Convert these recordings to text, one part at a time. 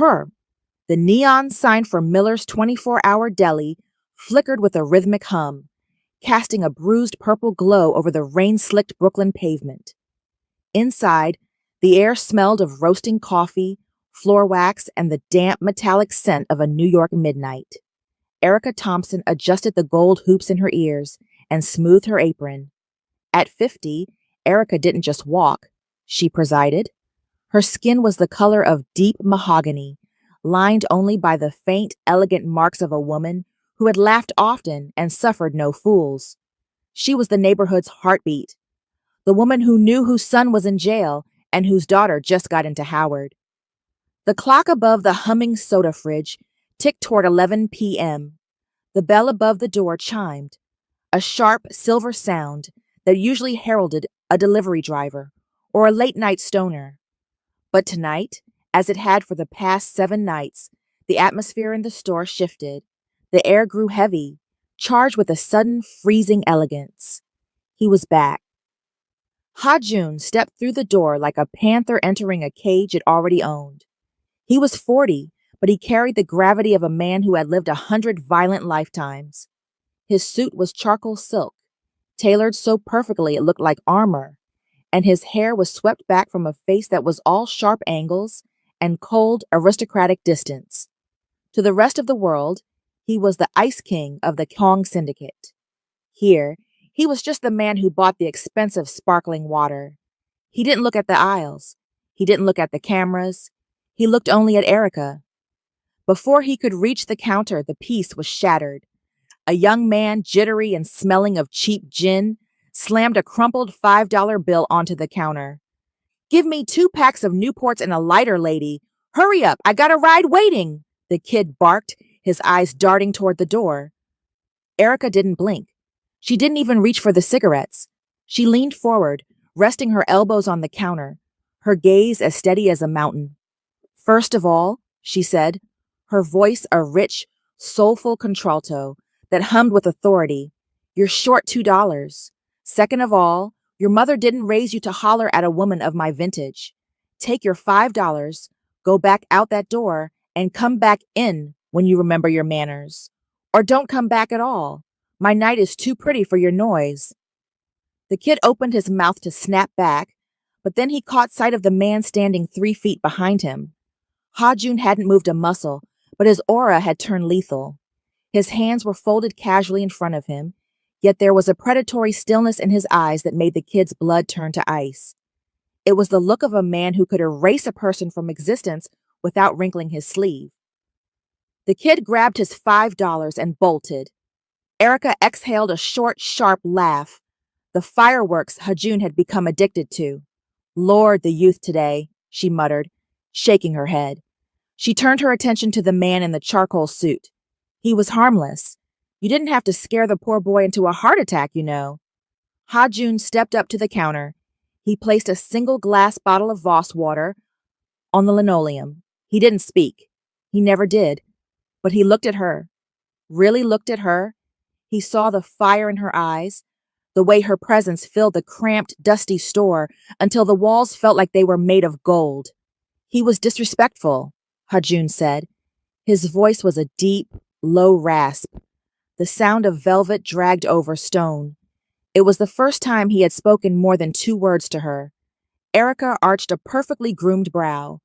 Her, the neon sign for Miller's 24-hour deli flickered with a rhythmic hum, casting a bruised purple glow over the rain-slicked Brooklyn pavement. Inside, the air smelled of roasting coffee, floor wax, and the damp, metallic scent of a New York midnight. Erica Thompson adjusted the gold hoops in her ears and smoothed her apron. At 50, Erica didn't just walk, she presided. Her skin was the color of deep mahogany, lined only by the faint, elegant marks of a woman who had laughed often and suffered no fools. She was the neighborhood's heartbeat, the woman who knew whose son was in jail and whose daughter just got into Howard. The clock above the humming soda fridge ticked toward 11 p.m. The bell above the door chimed, a sharp silver sound that usually heralded a delivery driver or a late-night stoner. But tonight, as it had for the past 7 nights, the atmosphere in the store shifted. The air grew heavy, charged with a sudden freezing elegance. He was back. Ha-Jun stepped through the door like a panther entering a cage it already owned. He was 40, but he carried the gravity of a man who had lived 100 violent lifetimes. His suit was charcoal silk, tailored so perfectly it looked like armor, and his hair was swept back from a face that was all sharp angles and cold, aristocratic distance. To the rest of the world, he was the Ice King of the Kong Syndicate. Here, he was just the man who bought the expensive sparkling water. He didn't look at the aisles. He didn't look at the cameras. He looked only at Erica. Before he could reach the counter, the peace was shattered. A young man, jittery and smelling of cheap gin, slammed a crumpled $5 bill onto the counter. "Give me 2 packs of Newports and a lighter, lady. Hurry up, I got a ride waiting," the kid barked, his eyes darting toward the door. Erica didn't blink. She didn't even reach for the cigarettes. She leaned forward, resting her elbows on the counter, her gaze as steady as a mountain. "First of all," she said, her voice a rich, soulful contralto that hummed with authority, "you're short $2. Second of all, your mother didn't raise you to holler at a woman of my vintage. Take your $5, go back out that door, and come back in when you remember your manners. Or don't come back at all. My night is too pretty for your noise." The kid opened his mouth to snap back, but then he caught sight of the man standing 3 feet behind him. Ha-Jun hadn't moved a muscle, but his aura had turned lethal. His hands were folded casually in front of him, yet there was a predatory stillness in his eyes that made the kid's blood turn to ice. It was the look of a man who could erase a person from existence without wrinkling his sleeve. The kid grabbed his $5 and bolted. Erica exhaled a short, sharp laugh, the fireworks Ha-Jun had become addicted to. "Lord, the youth today," she muttered, shaking her head. She turned her attention to the man in the charcoal suit. He was harmless. You didn't have to scare the poor boy into a heart attack, you know. Ha-Jun stepped up to the counter. He placed a single glass bottle of Voss water on the linoleum. He didn't speak. He never did. But he looked at her. Really looked at her. He saw the fire in her eyes, the way her presence filled the cramped, dusty store until the walls felt like they were made of gold. "He was disrespectful," Ha-Jun said. His voice was a deep, low rasp. The sound of velvet dragged over stone. It was the first time he had spoken more than 2 words to her. Erica arched a perfectly groomed brow.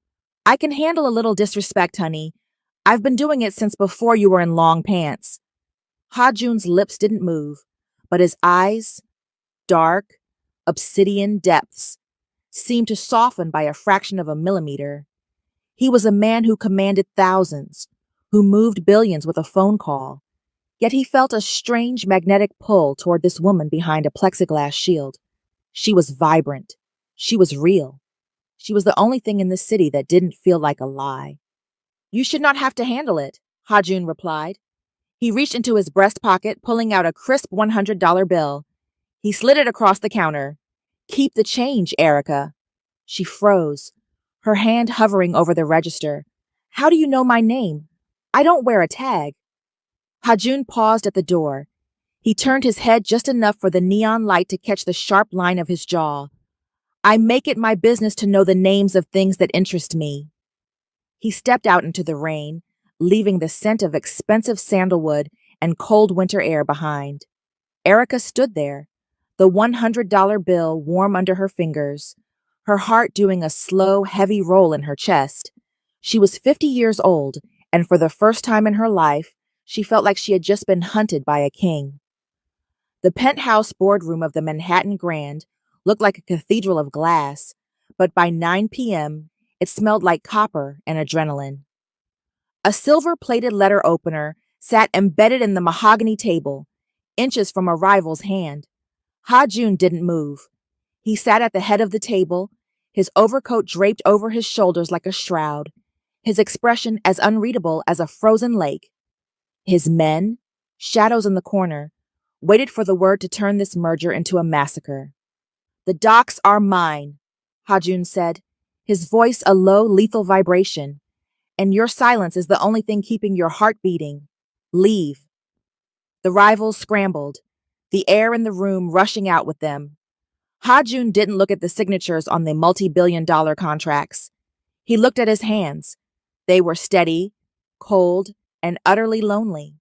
"I can handle a little disrespect, honey. I've been doing it since before you were in long pants." Ha-Jun's lips didn't move, but his eyes, dark, obsidian depths, seemed to soften by a fraction of a millimeter. He was a man who commanded thousands, who moved billions with a phone call. Yet he felt a strange magnetic pull toward this woman behind a plexiglass shield. She was vibrant. She was real. She was the only thing in the city that didn't feel like a lie. "You should not have to handle it," Ha-Jun replied. He reached into his breast pocket, pulling out a crisp $100 bill. He slid it across the counter. "Keep the change, Erica." She froze, her hand hovering over the register. "How do you know my name? I don't wear a tag." Ha-Jun paused at the door. He turned his head just enough for the neon light to catch the sharp line of his jaw. "I make it my business to know the names of things that interest me." He stepped out into the rain, leaving the scent of expensive sandalwood and cold winter air behind. Erica stood there, the $100 bill warm under her fingers, her heart doing a slow, heavy roll in her chest. She was 50 years old, and for the first time in her life, she felt like she had just been hunted by a king. The penthouse boardroom of the Manhattan Grand looked like a cathedral of glass, but by 9 p.m., it smelled like copper and adrenaline. A silver-plated letter opener sat embedded in the mahogany table, inches from a rival's hand. Ha-Jun didn't move. He sat at the head of the table, his overcoat draped over his shoulders like a shroud, his expression as unreadable as a frozen lake. His men, shadows in the corner, waited for the word to turn this merger into a massacre. "The docks are mine," Ha-Jun said, his voice a low, lethal vibration. "And your silence is the only thing keeping your heart beating. Leave." The rivals scrambled, the air in the room rushing out with them. Ha-Jun didn't look at the signatures on the multi-billion-dollar contracts. He looked at his hands. They were steady, cold, and utterly lonely.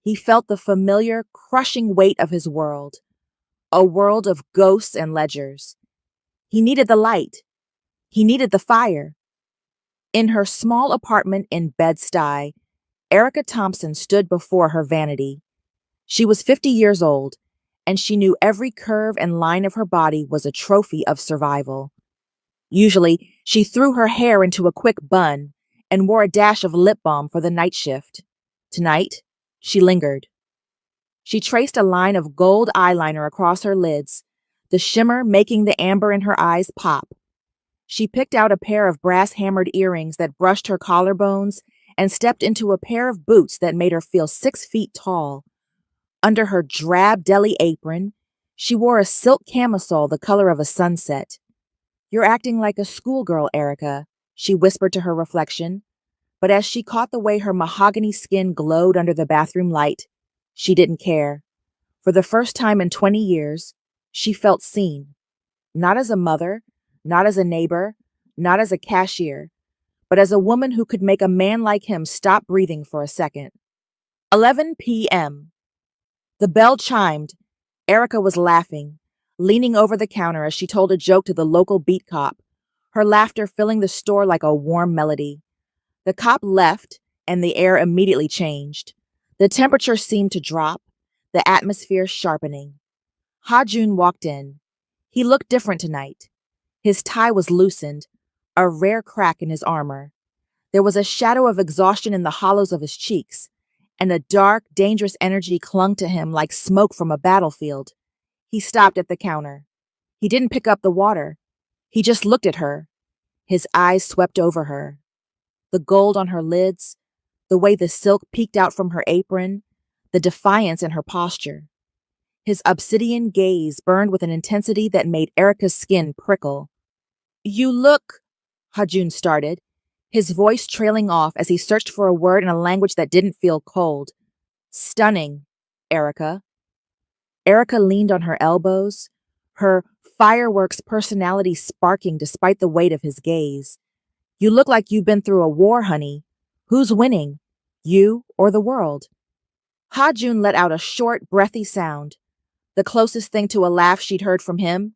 He felt the familiar, crushing weight of his world, a world of ghosts and ledgers. He needed the light. He needed the fire. In her small apartment in Bed-Stuy, Erica Thompson stood before her vanity. She was 50 years old, and she knew every curve and line of her body was a trophy of survival. Usually, she threw her hair into a quick bun and wore a dash of lip balm for the night shift. Tonight, she lingered. She traced a line of gold eyeliner across her lids, the shimmer making the amber in her eyes pop. She picked out a pair of brass-hammered earrings that brushed her collarbones and stepped into a pair of boots that made her feel 6 feet tall. Under her drab deli apron, she wore a silk camisole the color of a sunset. "You're acting like a schoolgirl, Erica," she whispered to her reflection. But as she caught the way her mahogany skin glowed under the bathroom light, she didn't care. For the first time in 20 years, she felt seen. Not as a mother, not as a neighbor, not as a cashier, but as a woman who could make a man like him stop breathing for a second. 11 p.m. The bell chimed. Erica was laughing, leaning over the counter as she told a joke to the local beat cop, her laughter filling the store like a warm melody. The cop left, and the air immediately changed. The temperature seemed to drop, the atmosphere sharpening. Ha-Jun walked in. He looked different tonight. His tie was loosened, a rare crack in his armor. There was a shadow of exhaustion in the hollows of his cheeks, and a dark, dangerous energy clung to him like smoke from a battlefield. He stopped at the counter. He didn't pick up the water. He just looked at her. His eyes swept over her. The gold on her lids, the way the silk peeked out from her apron, the defiance in her posture. His obsidian gaze burned with an intensity that made Erica's skin prickle. "You look," Ha-Jun started, his voice trailing off as he searched for a word in a language that didn't feel cold. "Stunning, Erica." Erica leaned on her elbows, her fireworks personality sparking despite the weight of his gaze. "You look like you've been through a war, honey. Who's winning, you or the world?" Ha-Jun let out a short, breathy sound, the closest thing to a laugh she'd heard from him.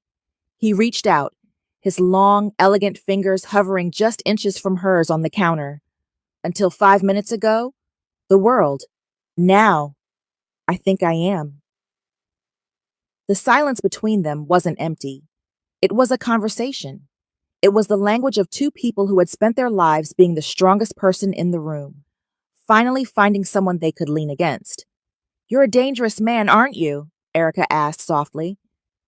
He reached out, his long, elegant fingers hovering just inches from hers on the counter. "Until 5 minutes ago, the world. Now, I think I am." The silence between them wasn't empty. It was a conversation. It was the language of two people who had spent their lives being the strongest person in the room, finally finding someone they could lean against. "You're a dangerous man, aren't you?" Erica asked softly.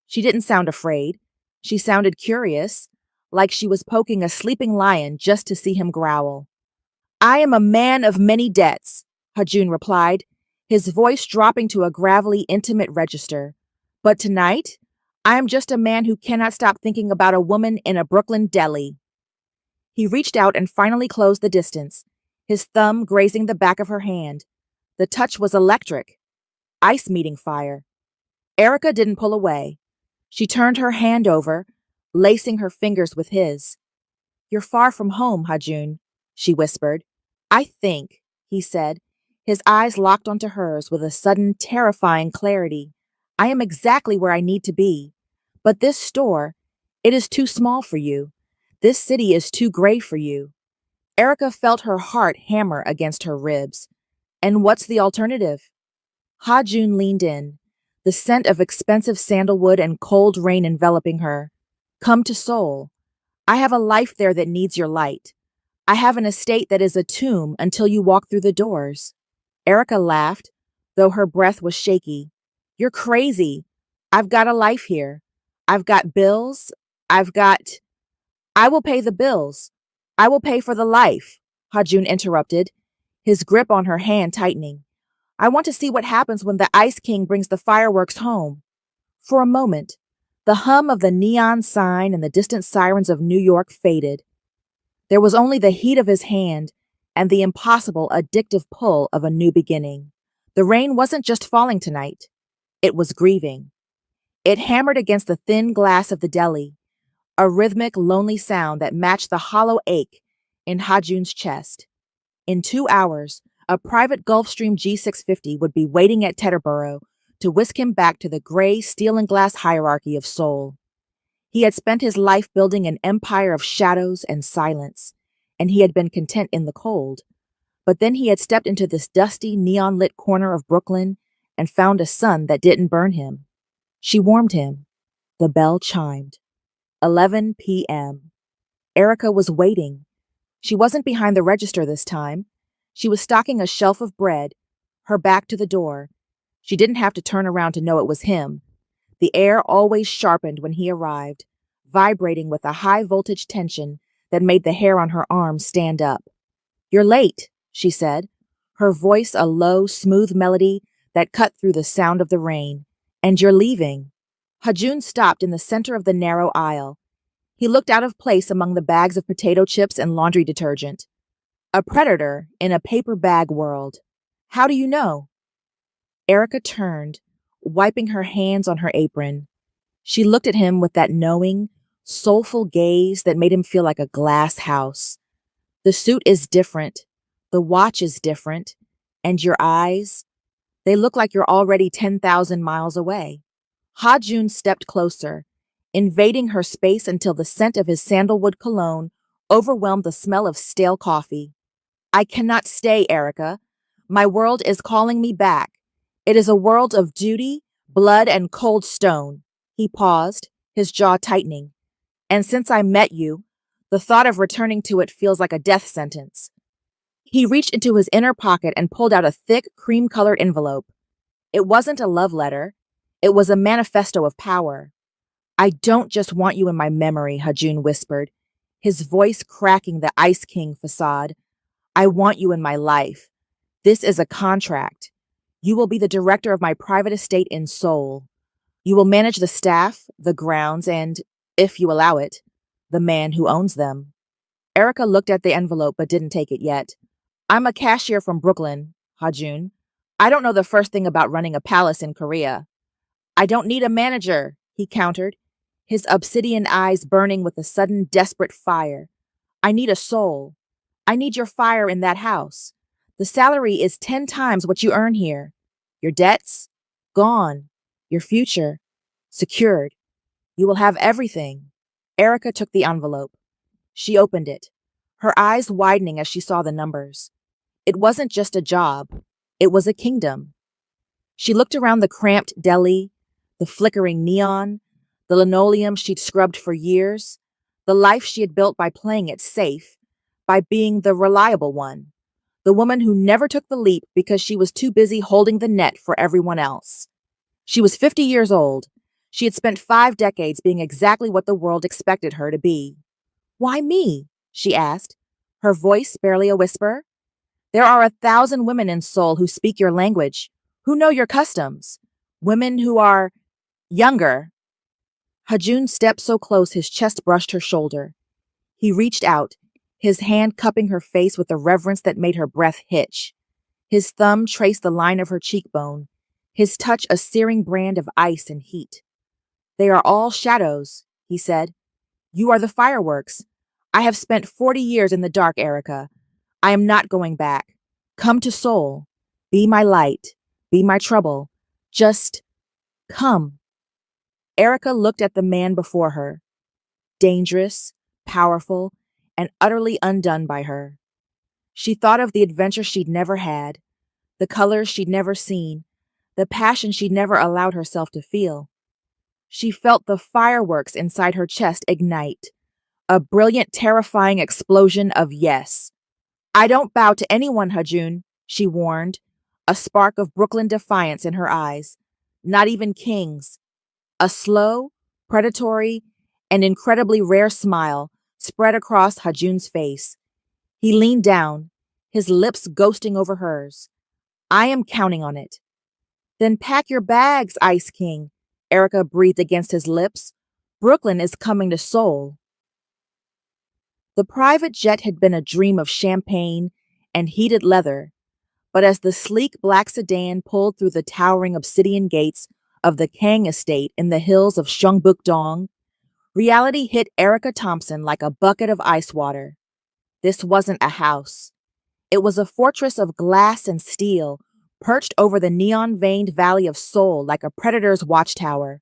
She didn't sound afraid. She sounded curious, like she was poking a sleeping lion just to see him growl. "I am a man of many debts," Ha-Jun replied, his voice dropping to a gravelly, intimate register. "But tonight, I am just a man who cannot stop thinking about a woman in a Brooklyn deli." He reached out and finally closed the distance, his thumb grazing the back of her hand. The touch was electric. Ice meeting fire. Erica didn't pull away. She turned her hand over, lacing her fingers with his. "You're far from home, Ha-Jun. she whispered. I think, he said, his eyes locked onto hers with a sudden, terrifying clarity. I am exactly where I need to be. But this store, it is too small for you. This city is too gray for you. Erica felt her heart hammer against her ribs. And what's the alternative? Ha-Jun leaned in, the scent of expensive sandalwood and cold rain enveloping her. Come to Seoul. I have a life there that needs your light. I have an estate that is a tomb until you walk through the doors. Erica laughed, though her breath was shaky. You're crazy. I've got a life here. I've got bills. I've got... I will pay the bills. I will pay for the life, Ha-Jun interrupted, his grip on her hand tightening. I want to see what happens when the Ice King brings the fireworks home. For a moment, the hum of the neon sign and the distant sirens of New York faded. There was only the heat of his hand and the impossible, addictive pull of a new beginning. The rain wasn't just falling tonight. It was grieving. It hammered against the thin glass of the deli, a rhythmic, lonely sound that matched the hollow ache in Ha-Jun's chest. In 2 hours, a private Gulfstream G650 would be waiting at Teterboro to whisk him back to the gray steel and glass hierarchy of Seoul. He had spent his life building an empire of shadows and silence, and he had been content in the cold. But then he had stepped into this dusty, neon-lit corner of Brooklyn and found a sun that didn't burn him. She warmed him. The bell chimed. 11 p.m. Erica was waiting. She wasn't behind the register this time. She was stocking a shelf of bread, her back to the door. She didn't have to turn around to know it was him. The air always sharpened when he arrived, vibrating with a high-voltage tension that made the hair on her arms stand up. You're late, she said, her voice a low, smooth melody that cut through the sound of the rain. And you're leaving. Ha-Jun stopped in the center of the narrow aisle. He looked out of place among the bags of potato chips and laundry detergent. A predator in a paper bag world. How do you know? Erica turned, wiping her hands on her apron. She looked at him with that knowing, soulful gaze that made him feel like a glass house. The suit is different. The watch is different. And your eyes? They look like you're already 10,000 miles away. Ha-Jun stepped closer, invading her space until the scent of his sandalwood cologne overwhelmed the smell of stale coffee. I cannot stay, Erica. My world is calling me back. It is a world of duty, blood, and cold stone. He paused, his jaw tightening. And since I met you, the thought of returning to it feels like a death sentence. He reached into his inner pocket and pulled out a thick, cream-colored envelope. It wasn't a love letter. It was a manifesto of power. I don't just want you in my memory, Ha-Jun whispered, his voice cracking the Ice King facade. I want you in my life. This is a contract. You will be the director of my private estate in Seoul. You will manage the staff, the grounds, and, if you allow it, the man who owns them. Erica looked at the envelope but didn't take it yet. I'm a cashier from Brooklyn, Ha-Jun. I don't know the first thing about running a palace in Korea. I don't need a manager, he countered, his obsidian eyes burning with a sudden desperate fire. I need a soul. I need your fire in that house. The salary is 10 times what you earn here. Your debts? Gone. Your future? Secured. You will have everything. Erica took the envelope. She opened it, her eyes widening as she saw the numbers. It wasn't just a job. It was a kingdom. She looked around the cramped deli, the flickering neon, the linoleum she'd scrubbed for years, the life she had built by playing it safe, by being the reliable one, the woman who never took the leap because she was too busy holding the net for everyone else. She was 50 years old. She had spent 5 decades being exactly what the world expected her to be. Why me? She asked, her voice barely a whisper. There are 1,000 women in Seoul who speak your language, who know your customs, women who are younger. Ha-Jun stepped so close his chest brushed her shoulder. He reached out, his hand cupping her face with a reverence that made her breath hitch. His thumb traced the line of her cheekbone, his touch a searing brand of ice and heat. They are all shadows, he said. You are the fireworks. I have spent 40 years in the dark, Erica. I am not going back. Come to Seoul. Be my light. Be my trouble. Just come. Erica looked at the man before her, dangerous, powerful, and utterly undone by her. She thought of the adventure she'd never had, the colors she'd never seen, the passion she'd never allowed herself to feel. She felt the fireworks inside her chest ignite, a brilliant, terrifying explosion of yes. I don't bow to anyone, Hajun, she warned, a spark of Brooklyn defiance in her eyes. Not even kings. A slow, predatory, and incredibly rare smile spread across Hajun's face. He leaned down, his lips ghosting over hers. I am counting on it. Then pack your bags, Ice King, Erica breathed against his lips. Brooklyn is coming to Seoul. The private jet had been a dream of champagne and heated leather, but as the sleek black sedan pulled through the towering obsidian gates of the Kang estate in the hills of Shuangbuk-dong, reality hit Erica Thompson like a bucket of ice water. This wasn't a house. It was a fortress of glass and steel, perched over the neon-veined valley of Seoul like a predator's watchtower.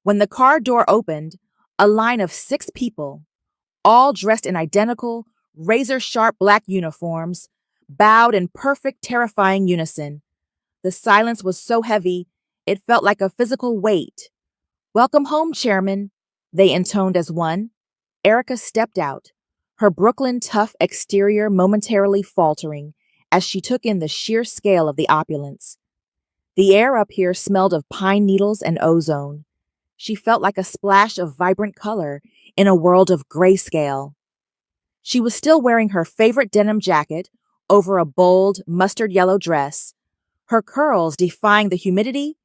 When the car door opened, a line of 6 people, all dressed in identical, razor-sharp black uniforms, bowed in perfect, terrifying unison. The silence was so heavy, it felt like a physical weight. Welcome home, Chairman, they intoned as one. Erica stepped out, her Brooklyn tough exterior momentarily faltering as she took in the sheer scale of the opulence. The air up here smelled of pine needles and ozone. She felt like a splash of vibrant color in a world of grayscale. She was still wearing her favorite denim jacket over a bold, mustard yellow dress, her curls defying the humidity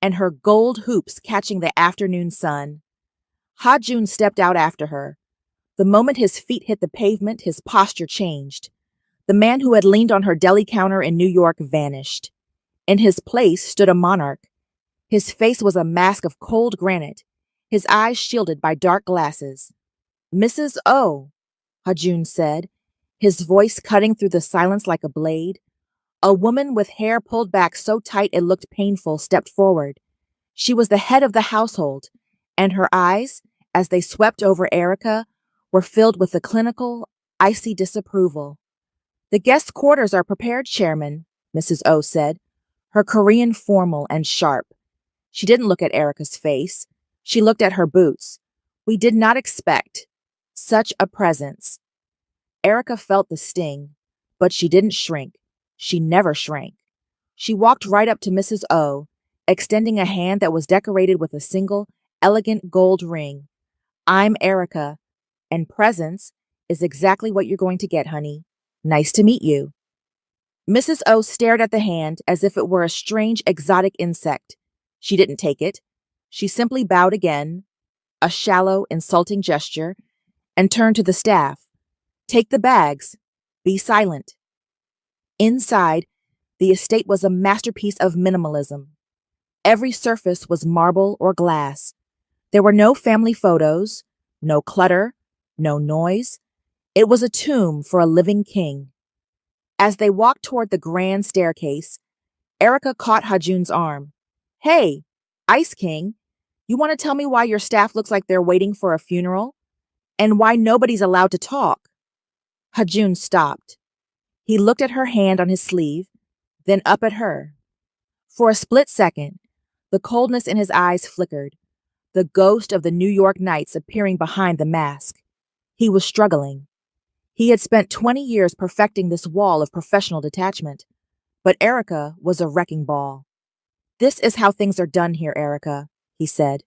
and her gold hoops catching the afternoon sun. Ha-Jun stepped out after her. The moment his feet hit the pavement, his posture changed. The man who had leaned on her deli counter in New York vanished. In his place stood a monarch. His face was a mask of cold granite, his eyes shielded by dark glasses. Mrs. O, Ha-Jun said, his voice cutting through the silence like a blade. A woman with hair pulled back so tight it looked painful stepped forward. She was the head of the household, and her eyes, as they swept over Erica, were filled with a clinical, icy disapproval. The guest quarters are prepared, Chairman, Mrs. O said, her Korean formal and sharp. She didn't look at Erica's face. She looked at her boots. We did not expect such a presence. Erica felt the sting, but she didn't shrink. She never shrank. She walked right up to Mrs. O, extending a hand that was decorated with a single, elegant gold ring. I'm Erica, and presence is exactly what you're going to get, honey. Nice to meet you. Mrs. O stared at the hand as if it were a strange, exotic insect. She didn't take it. She simply bowed again, a shallow, insulting gesture, and turned to the staff. Take the bags. Be silent. Inside, the estate was a masterpiece of minimalism. Every surface was marble or glass. There were no family photos, no clutter, no noise. It was a tomb for a living king. As they walked toward the grand staircase, Erica caught Ha-Jun's arm. Hey, Ice King, you want to tell me why your staff looks like they're waiting for a funeral? And why nobody's allowed to talk? Ha-Jun stopped. He looked at her hand on his sleeve, then up at her. For a split second, the coldness in his eyes flickered, the ghost of the New York nights appearing behind the mask. He was struggling. He had spent 20 years perfecting this wall of professional detachment, but Erica was a wrecking ball. This is how things are done here, Erica, he said,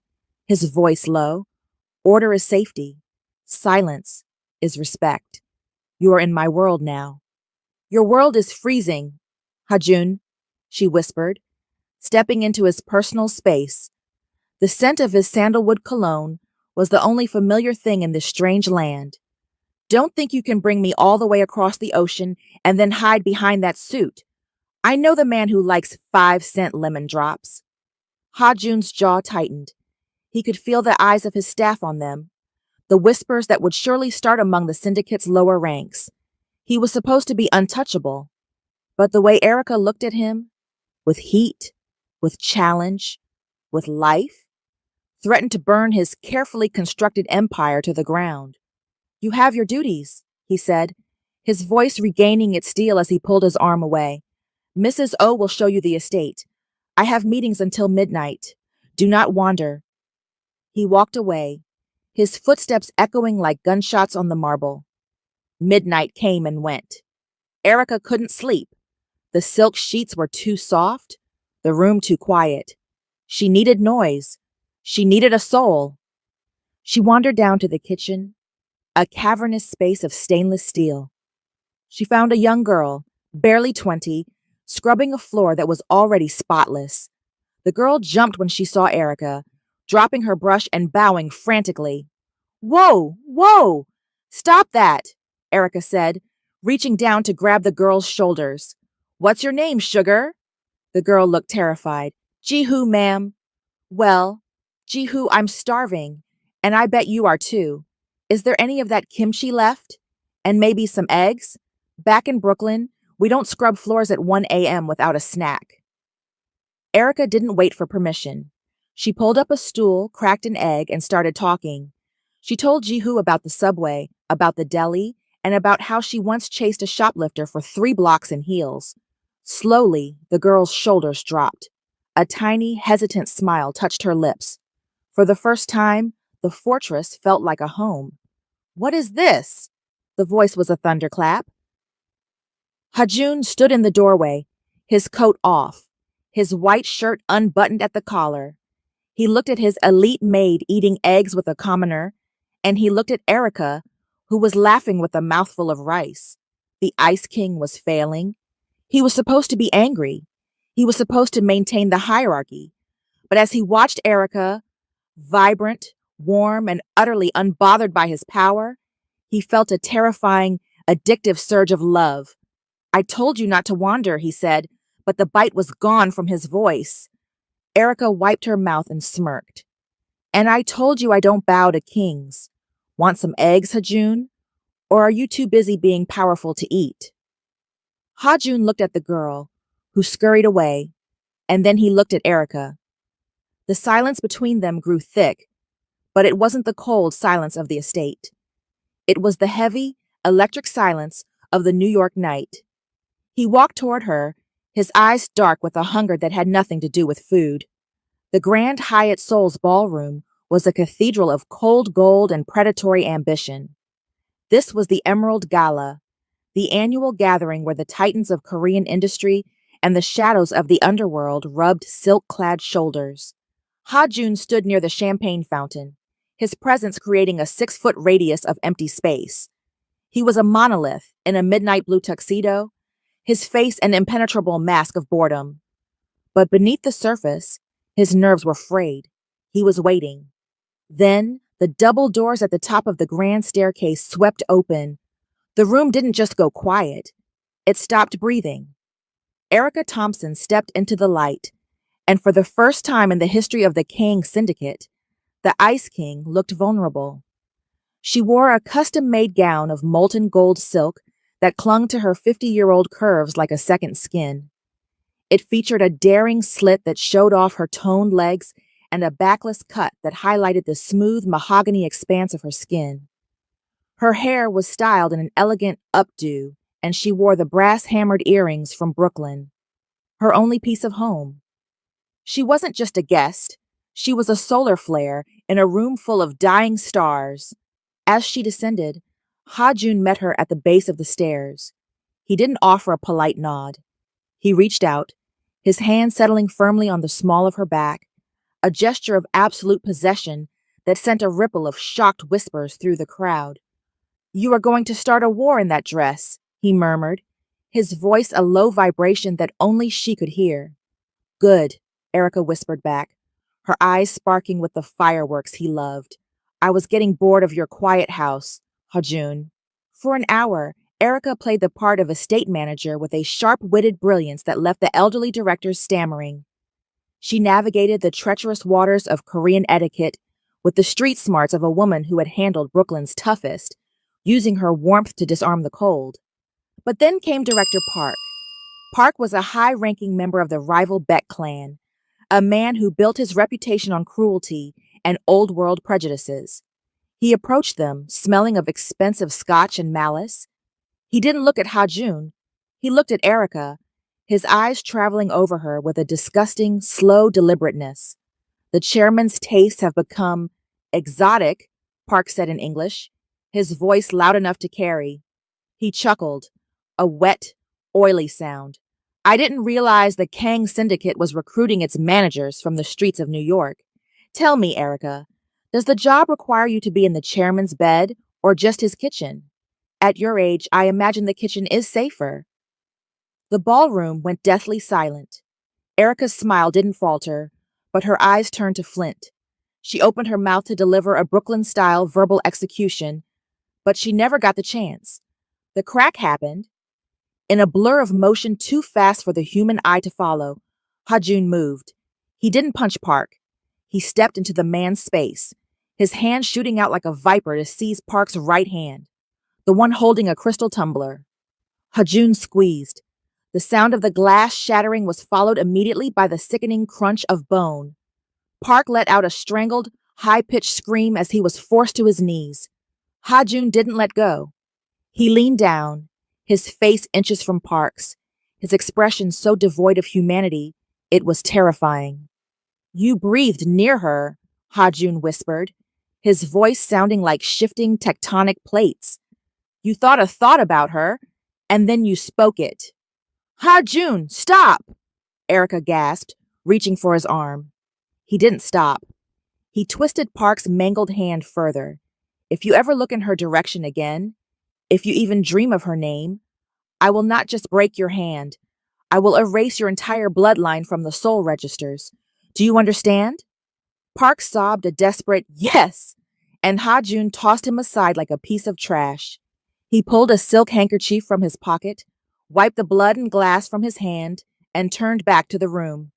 his voice low. Order is safety. Silence is respect. You are in my world now. Your world is freezing, Ha-Jun, she whispered, stepping into his personal space. The scent of his sandalwood cologne was the only familiar thing in this strange land. Don't think you can bring me all the way across the ocean and then hide behind that suit. I know the man who likes 5-cent lemon drops. Ha-Jun's jaw tightened. He could feel the eyes of his staff on them, the whispers that would surely start among the syndicate's lower ranks. He was supposed to be untouchable, but the way Erica looked at him, with heat, with challenge, with life, threatened to burn his carefully constructed empire to the ground. "You have your duties," he said, his voice regaining its steel as he pulled his arm away. "Mrs. O will show you the estate. I have meetings until midnight. Do not wander." He walked away, his footsteps echoing like gunshots on the marble. Midnight came and went. Erica couldn't sleep. The silk sheets were too soft, the room too quiet. She needed noise. She needed a soul. She wandered down to the kitchen, a cavernous space of stainless steel. She found a young girl, barely 20, scrubbing a floor that was already spotless. The girl jumped when she saw Erica, dropping her brush and bowing frantically. "Whoa, whoa! Stop that!" Erica said, reaching down to grab the girl's shoulders. "What's your name, sugar?" The girl looked terrified. "Jihu, ma'am." "Well, Jihu, I'm starving, and I bet you are too. Is there any of that kimchi left? And maybe some eggs? Back in Brooklyn, we don't scrub floors at 1 a.m. without a snack." Erica didn't wait for permission. She pulled up a stool, cracked an egg, and started talking. She told Jihu about the subway, about the deli, and about how she once chased a shoplifter for 3 blocks in heels. Slowly, the girl's shoulders dropped. A tiny, hesitant smile touched her lips. For the first time, the fortress felt like a home. "What is this?" The voice was a thunderclap. Hajun stood in the doorway, his coat off, his white shirt unbuttoned at the collar. He looked at his elite maid eating eggs with a commoner, and he looked at Erica, who was laughing with a mouthful of rice. The Ice King was failing. He was supposed to be angry. He was supposed to maintain the hierarchy. But as he watched Erica, vibrant, warm, and utterly unbothered by his power, he felt a terrifying, addictive surge of love. "I told you not to wander," he said, but the bite was gone from his voice. Erica wiped her mouth and smirked. "And I told you I don't bow to kings. Want some eggs, Hajun? Or are you too busy being powerful to eat?" Hajun looked at the girl, who scurried away, and then he looked at Erica. The silence between them grew thick, but it wasn't the cold silence of the estate. It was the heavy, electric silence of the New York night. He walked toward her, his eyes dark with a hunger that had nothing to do with food. The Grand Hyatt Seoul's ballroom was a cathedral of cold gold and predatory ambition. This was the Emerald Gala, the annual gathering where the titans of Korean industry and the shadows of the underworld rubbed silk-clad shoulders. Ha-jun stood near the champagne fountain, his presence creating a 6-foot radius of empty space. He was a monolith in a midnight blue tuxedo, his face an impenetrable mask of boredom. But beneath the surface, his nerves were frayed. He was waiting. Then, the double doors at the top of the grand staircase swept open. The room didn't just go quiet. It stopped breathing. Erica Thompson stepped into the light, and for the first time in the history of the Kang Syndicate, the Ice King looked vulnerable. She wore a custom-made gown of molten gold silk that clung to her 50-year-old curves like a second skin. It featured a daring slit that showed off her toned legs and a backless cut that highlighted the smooth mahogany expanse of her skin. Her hair was styled in an elegant updo, and she wore the brass-hammered earrings from Brooklyn, her only piece of home. She wasn't just a guest. She was a solar flare in a room full of dying stars. As she descended, Ha-jun met her at the base of the stairs. He didn't offer a polite nod. He reached out, his hand settling firmly on the small of her back, a gesture of absolute possession that sent a ripple of shocked whispers through the crowd. "You are going to start a war in that dress," he murmured, his voice a low vibration that only she could hear. "Good," Erica whispered back, her eyes sparking with the fireworks he loved. "I was getting bored of your quiet house, Ha-jun." For an hour, Erica played the part of estate manager with a sharp-witted brilliance that left the elderly directors stammering. She navigated the treacherous waters of Korean etiquette with the street smarts of a woman who had handled Brooklyn's toughest, using her warmth to disarm the cold. But then came Director Park. Park was a high-ranking member of the rival Beck clan, a man who built his reputation on cruelty and old-world prejudices. He approached them, smelling of expensive scotch and malice. He didn't look at Ha-Jun. He looked at Erica, his eyes traveling over her with a disgusting, slow deliberateness. The chairman's tastes have become exotic, Park said in English, his voice loud enough to carry. He chuckled, a wet, oily sound. I didn't realize the Kang Syndicate was recruiting its managers from the streets of New York. Tell me, Erica, does the job require you to be in the chairman's bed or just his kitchen? At your age, I imagine the kitchen is safer. The ballroom went deathly silent. Erica's smile didn't falter, but her eyes turned to Flint. She opened her mouth to deliver a Brooklyn-style verbal execution, but she never got the chance. The crack happened. In a blur of motion too fast for the human eye to follow, Ha-Jun moved. He didn't punch Park. He stepped into the man's space, his hand shooting out like a viper to seize Park's right hand, the one holding a crystal tumbler. Ha-Jun squeezed. The sound of the glass shattering was followed immediately by the sickening crunch of bone. Park let out a strangled, high-pitched scream as he was forced to his knees. Ha-Jun didn't let go. He leaned down, his face inches from Park's, his expression so devoid of humanity, it was terrifying. You breathed near her, Ha-Jun whispered, his voice sounding like shifting tectonic plates. You thought a thought about her, and then you spoke it. Ha-Jun, stop! Erica gasped, reaching for his arm. He didn't stop. He twisted Park's mangled hand further. If you ever look in her direction again, if you even dream of her name, I will not just break your hand. I will erase your entire bloodline from the soul registers. Do you understand? Park sobbed a desperate yes, and Ha-Jun tossed him aside like a piece of trash. He pulled a silk handkerchief from his pocket, wiped the blood and glass from his hand, and turned back to the room.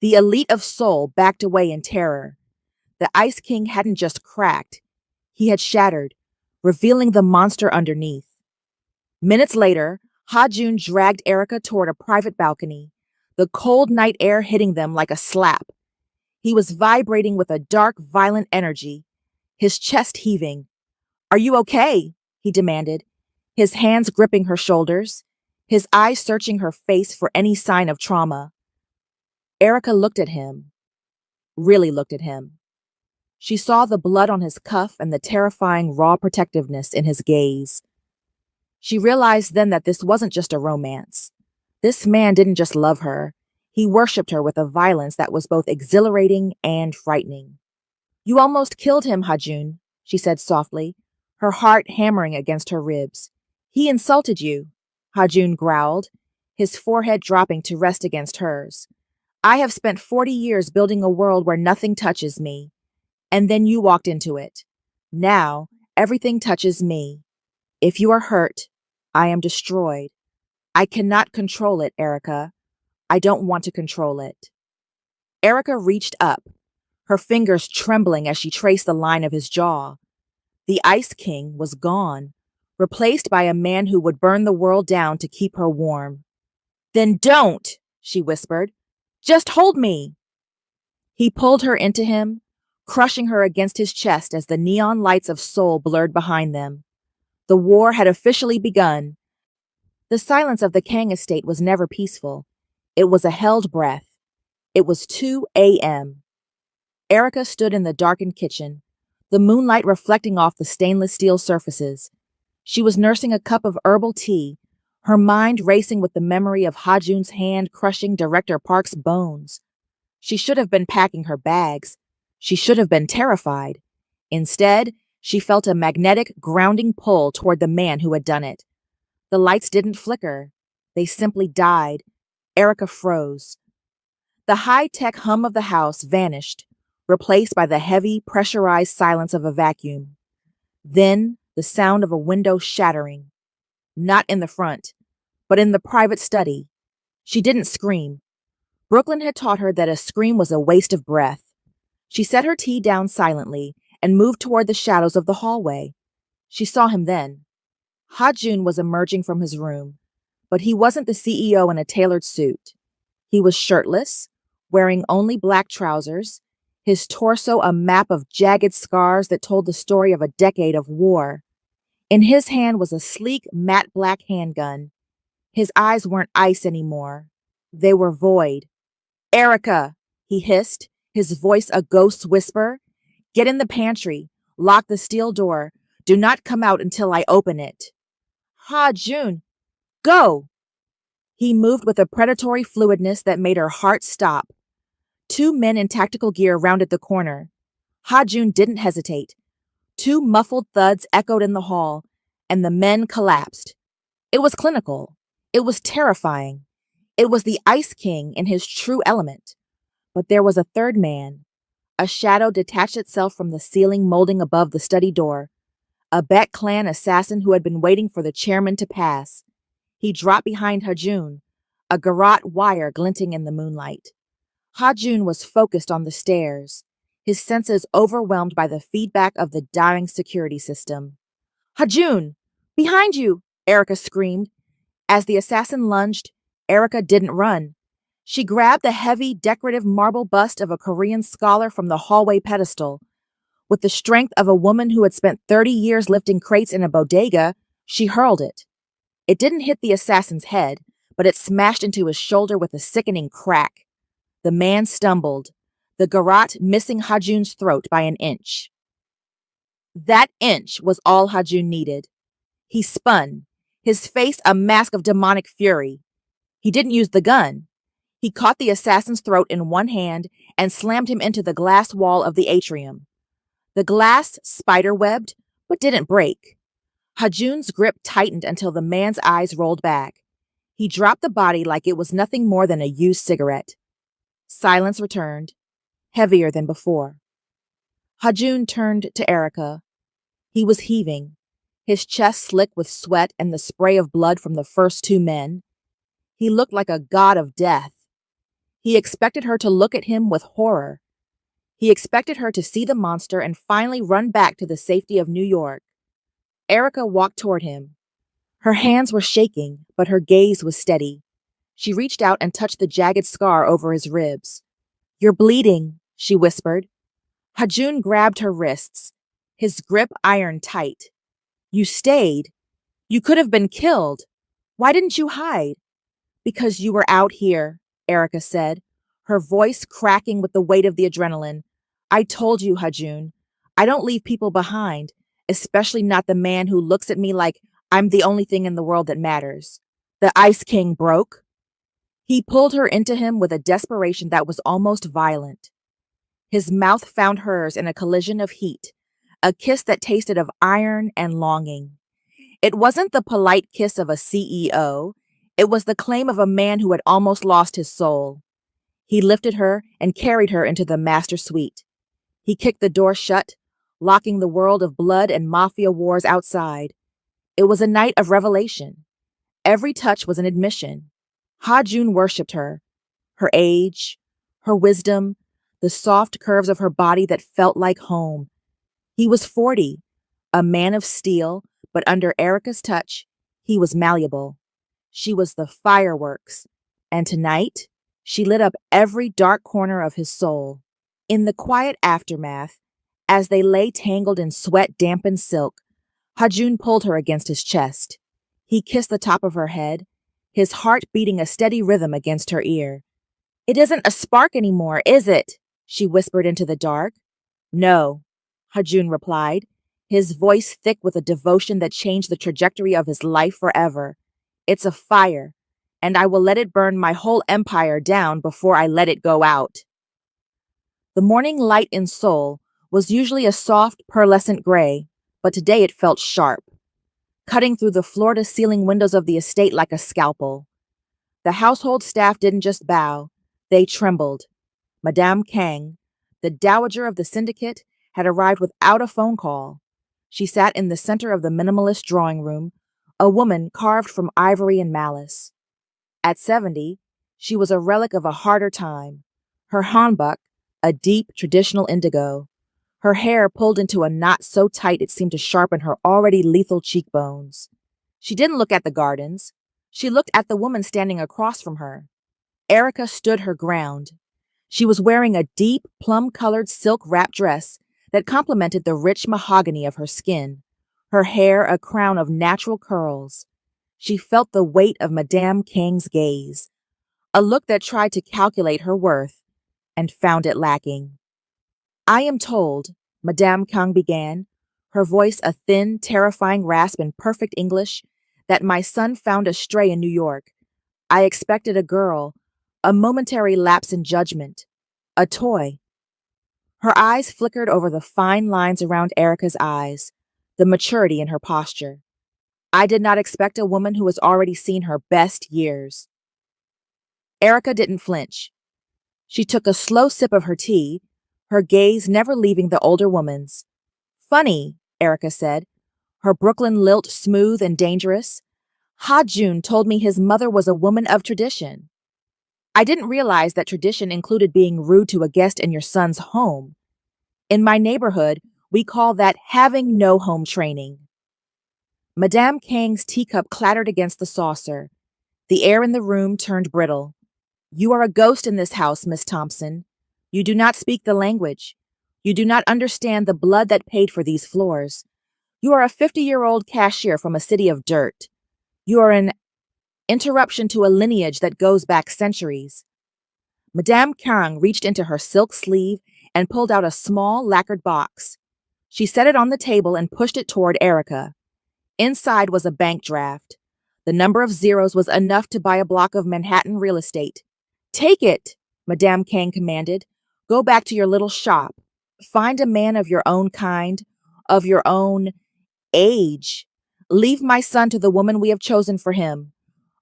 The elite of Soul backed away in terror. The Ice King hadn't just cracked. He had shattered, revealing the monster underneath. Minutes later, Ha-Jun dragged Erica toward a private balcony, the cold night air hitting them like a slap. He was vibrating with a dark, violent energy, his chest heaving. Are you okay? He demanded, his hands gripping her shoulders, his eyes searching her face for any sign of trauma. Erica looked at him, really looked at him. She saw the blood on his cuff and the terrifying raw protectiveness in his gaze. She realized then that this wasn't just a romance. This man didn't just love her. He worshipped her with a violence that was both exhilarating and frightening. You almost killed him, Ha-Jun, she said softly, her heart hammering against her ribs. He insulted you, Ha-Jun growled, his forehead dropping to rest against hers. I have spent 40 years building a world where nothing touches me. And then you walked into it. Now, everything touches me. If you are hurt, I am destroyed. I cannot control it, Erica. I don't want to control it. Erica reached up, her fingers trembling as she traced the line of his jaw. The Ice King was gone, replaced by a man who would burn the world down to keep her warm. Then don't, she whispered. Just hold me. He pulled her into him, crushing her against his chest as the neon lights of Soul blurred behind them. The war had officially begun. The silence of the Kang estate was never peaceful. It was a held breath. It was 2 a.m. Erica stood in the darkened kitchen, the moonlight reflecting off the stainless steel surfaces. She was nursing a cup of herbal tea, her mind racing with the memory of Ha-Jun's hand crushing Director Park's bones. She should have been packing her bags. She should have been terrified. Instead, she felt a magnetic, grounding pull toward the man who had done it. The lights didn't flicker. They simply died. Erica froze. The high-tech hum of the house vanished, replaced by the heavy, pressurized silence of a vacuum. Then, the sound of a window shattering. Not in the front, but in the private study. She didn't scream. Brooklyn had taught her that a scream was a waste of breath. She set her tea down silently and moved toward the shadows of the hallway. She saw him then. Ha-Jun was emerging from his room, but he wasn't the CEO in a tailored suit. He was shirtless, wearing only black trousers, his torso a map of jagged scars that told the story of a decade of war. In his hand was a sleek, matte black handgun. His eyes weren't ice anymore. They were void. "Erica," he hissed, his voice a ghost's whisper. "Get in the pantry. Lock the steel door. Do not come out until I open it." "Ha-Jun, go!" He moved with a predatory fluidness that made her heart stop. Two men in tactical gear rounded the corner. Ha-Jun didn't hesitate. Two muffled thuds echoed in the hall, and the men collapsed. It was clinical. It was terrifying. It was the Ice King in his true element. But there was a third man. A shadow detached itself from the ceiling molding above the study door. A Bet Clan assassin who had been waiting for the chairman to pass. He dropped behind Ha-Jun, a garrote wire glinting in the moonlight. Ha-Jun was focused on the stairs, his senses overwhelmed by the feedback of the dying security system. "Ha-Jun, behind you!" Erica screamed. As the assassin lunged, Erica didn't run. She grabbed the heavy, decorative marble bust of a Korean scholar from the hallway pedestal. With the strength of a woman who had spent 30 years lifting crates in a bodega, she hurled it. It didn't hit the assassin's head, but it smashed into his shoulder with a sickening crack. The man stumbled, the garrote missing Ha-Jun's throat by an inch. That inch was all Ha-Jun needed. He spun, his face a mask of demonic fury. He didn't use the gun. He caught the assassin's throat in one hand and slammed him into the glass wall of the atrium. The glass spider-webbed, but didn't break. Ha-Jun's grip tightened until the man's eyes rolled back. He dropped the body like it was nothing more than a used cigarette. Silence returned, heavier than before. Ha-Jun turned to Erica. He was heaving, his chest slick with sweat and the spray of blood from the first two men. He looked like a god of death. He expected her to look at him with horror. He expected her to see the monster and finally run back to the safety of New York. Erica walked toward him. Her hands were shaking, but her gaze was steady. She reached out and touched the jagged scar over his ribs. "You're bleeding," she whispered. Ha-Jun grabbed her wrists, his grip iron tight. "You stayed. You could have been killed. Why didn't you hide?" "Because you were out here," Erica said, her voice cracking with the weight of the adrenaline. "I told you, Ha-Jun. I don't leave people behind, especially not the man who looks at me like I'm the only thing in the world that matters. The Ice King broke." He pulled her into him with a desperation that was almost violent. His mouth found hers in a collision of heat, a kiss that tasted of iron and longing. It wasn't the polite kiss of a CEO. It was the claim of a man who had almost lost his soul. He lifted her and carried her into the master suite. He kicked the door shut, locking the world of blood and mafia wars outside. It was a night of revelation. Every touch was an admission. Ha-Jun worshipped her age, her wisdom, the soft curves of her body that felt like home. He was 40, a man of steel, but under Erica's touch, he was malleable. She was the fireworks, and tonight, she lit up every dark corner of his soul. In the quiet aftermath, as they lay tangled in sweat-dampened silk, Ha-Jun pulled her against his chest. He kissed the top of her head, his heart beating a steady rhythm against her ear. "It isn't a spark anymore, is it?" she whispered into the dark. "No," Ha-Jun replied, his voice thick with a devotion that changed the trajectory of his life forever. "It's a fire, and I will let it burn my whole empire down before I let it go out." The morning light in Seoul was usually a soft, pearlescent gray, but today it felt sharp, cutting through the floor-to-ceiling windows of the estate like a scalpel. The household staff didn't just bow, they trembled. Madame Kang, the dowager of the syndicate, had arrived without a phone call. She sat in the center of the minimalist drawing room, a woman carved from ivory and malice. At 70, she was a relic of a harder time. Her hanbok, a deep, traditional indigo. Her hair pulled into a knot so tight it seemed to sharpen her already lethal cheekbones. She didn't look at the gardens. She looked at the woman standing across from her. Erica stood her ground. She was wearing a deep, plum-colored silk wrap dress that complemented the rich mahogany of her skin, her hair a crown of natural curls. She felt the weight of Madame Kang's gaze, a look that tried to calculate her worth, and found it lacking. I am told, Madame Kang began, her voice a thin, terrifying rasp in perfect English, that my son found a stray in New York. I expected a girl, a momentary lapse in judgment, a toy. Her eyes flickered over the fine lines around Erica's eyes, the maturity in her posture. I did not expect a woman who has already seen her best years. Erica didn't flinch. She took a slow sip of her tea, her gaze never leaving the older woman's. Funny, Erica said, her Brooklyn lilt smooth and dangerous. Ha-Jun told me his mother was a woman of tradition. I didn't realize that tradition included being rude to a guest in your son's home. In my neighborhood, we call that having no home training. Madame Kang's teacup clattered against the saucer. The air in the room turned brittle. You are a ghost in this house, Miss Thompson. You do not speak the language. You do not understand the blood that paid for these floors. You are a 50-year-old cashier from a city of dirt. You are an interruption to a lineage that goes back centuries. Madame Kang reached into her silk sleeve and pulled out a small lacquered box. She set it on the table and pushed it toward Erica. Inside was a bank draft. The number of zeros was enough to buy a block of Manhattan real estate. Take it, Madame Kang commanded. Go back to your little shop. Find a man of your own kind, of your own age. Leave my son to the woman we have chosen for him,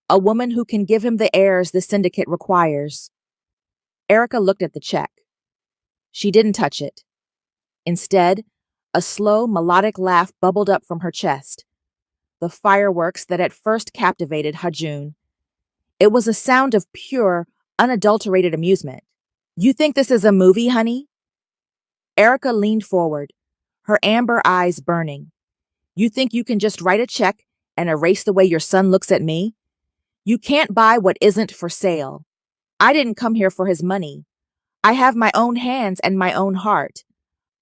a woman who can give him the heirs the syndicate requires. Erica looked at the check. She didn't touch it. Instead, a slow, melodic laugh bubbled up from her chest. The fireworks that at first captivated Ha-Jun. It was a sound of pure, unadulterated amusement. You think this is a movie, honey? Erica leaned forward, her amber eyes burning. You think you can just write a check and erase the way your son looks at me? You can't buy what isn't for sale. I didn't come here for his money. I have my own hands and my own heart.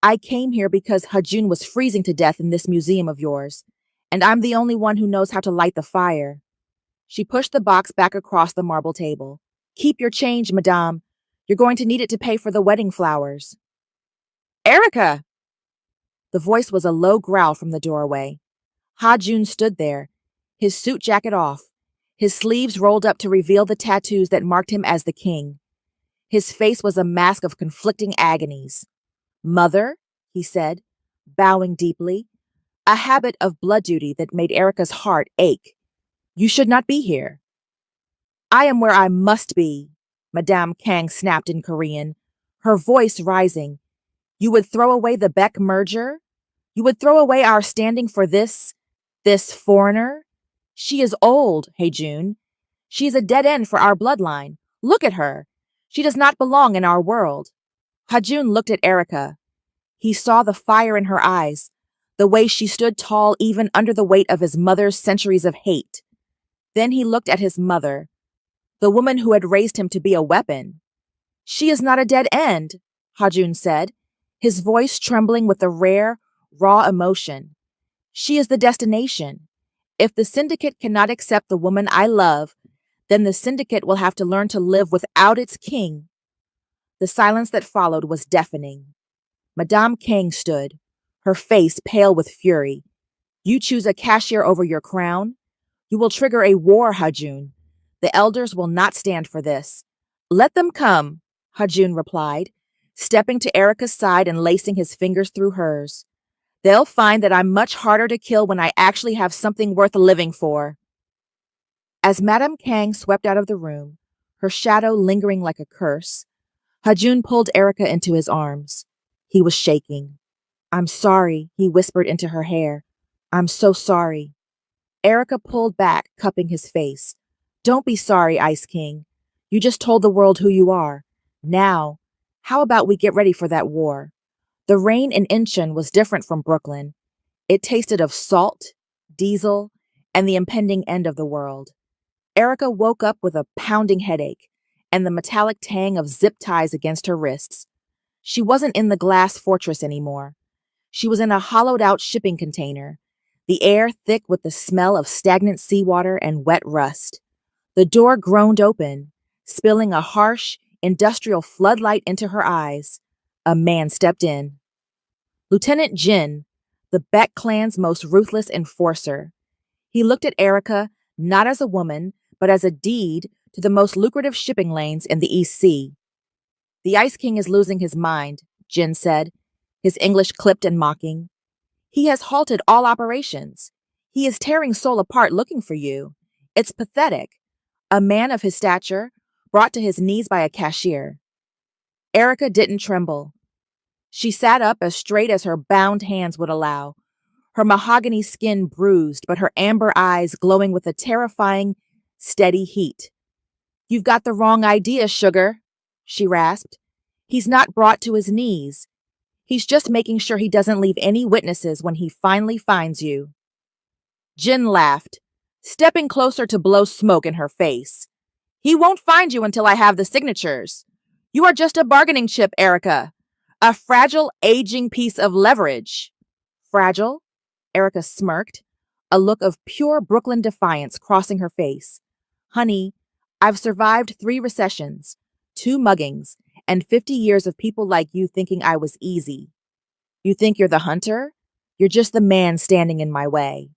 I came here because Ha-Jun was freezing to death in this museum of yours, and I'm the only one who knows how to light the fire. She pushed the box back across the marble table. Keep your change, madame. You're going to need it to pay for the wedding flowers. Erica! The voice was a low growl from the doorway. Ha-Jun stood there, his suit jacket off, his sleeves rolled up to reveal the tattoos that marked him as the king. His face was a mask of conflicting agonies. Mother, he said, bowing deeply, a habit of blood duty that made Erica's heart ache. You should not be here. I am where I must be, Madame Kang snapped in Korean, her voice rising. You would throw away the Beck merger? You would throw away our standing for this foreigner? She is old, Ha-Jun. She is a dead end for our bloodline. Look at her. She does not belong in our world. Ha-Jun looked at Erica. He saw the fire in her eyes, the way she stood tall even under the weight of his mother's centuries of hate. Then he looked at his mother, the woman who had raised him to be a weapon. She is not a dead end, Ha-Jun said, his voice trembling with a rare, raw emotion. She is the destination. If the syndicate cannot accept the woman I love, then the syndicate will have to learn to live without its king. The silence that followed was deafening. Madame Kang stood, her face pale with fury. You choose a cashier over your crown? You will trigger a war, Ha-Jun. The elders will not stand for this. Let them come, Ha-Jun replied, stepping to Erica's side and lacing his fingers through hers. They'll find that I'm much harder to kill when I actually have something worth living for. As Madame Kang swept out of the room, her shadow lingering like a curse, Ha-Jun pulled Erica into his arms. He was shaking. I'm sorry, he whispered into her hair. I'm so sorry. Erica pulled back, cupping his face. Don't be sorry, Ice King. You just told the world who you are. Now, how about we get ready for that war? The rain in Incheon was different from Brooklyn. It tasted of salt, diesel, and the impending end of the world. Erica woke up with a pounding headache and the metallic tang of zip ties against her wrists. She wasn't in the glass fortress anymore. She was in a hollowed-out shipping container, the air thick with the smell of stagnant seawater and wet rust. The door groaned open, spilling a harsh, industrial floodlight into her eyes. A man stepped in. Lieutenant Jin, the Beck clan's most ruthless enforcer. He looked at Erica not as a woman, but as a deed to the most lucrative shipping lanes in the East Sea. "The Ice King is losing his mind," Jin said, his English clipped and mocking. "He has halted all operations. He is tearing Seoul apart looking for you. It's pathetic." A man of his stature, brought to his knees by a cashier. Erica didn't tremble. She sat up as straight as her bound hands would allow, her mahogany skin bruised, but her amber eyes glowing with a terrifying, steady heat. "You've got the wrong idea, sugar," she rasped. "He's not brought to his knees. He's just making sure he doesn't leave any witnesses when he finally finds you." Jin laughed, stepping closer to blow smoke in her face. "He won't find you until I have the signatures. You are just a bargaining chip, Erica. A fragile, aging piece of leverage." "Fragile?" Erica smirked, a look of pure Brooklyn defiance crossing her face. "Honey, I've survived 3 recessions, 2 muggings, and 50 years of people like you thinking I was easy. You think you're the hunter? You're just the man standing in my way."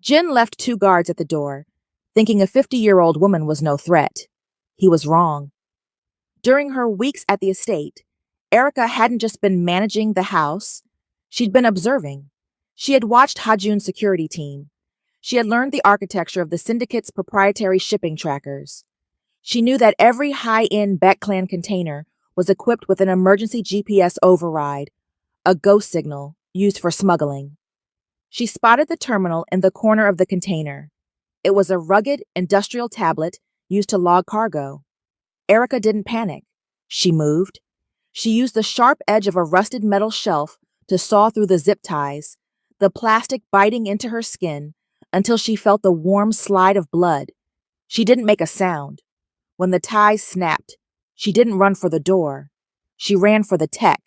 Jin left 2 guards at the door, thinking a 50-year-old woman was no threat. He was wrong. During her weeks at the estate, Erica hadn't just been managing the house, she'd been observing. She had watched Hajun's security team. She had learned the architecture of the syndicate's proprietary shipping trackers. She knew that every high-end Beck Clan container was equipped with an emergency GPS override, a ghost signal used for smuggling. She spotted the terminal in the corner of the container. It was a rugged, industrial tablet used to log cargo. Erica didn't panic. She moved. She used the sharp edge of a rusted metal shelf to saw through the zip ties, the plastic biting into her skin until she felt the warm slide of blood. She didn't make a sound. When the ties snapped, she didn't run for the door. She ran for the tech.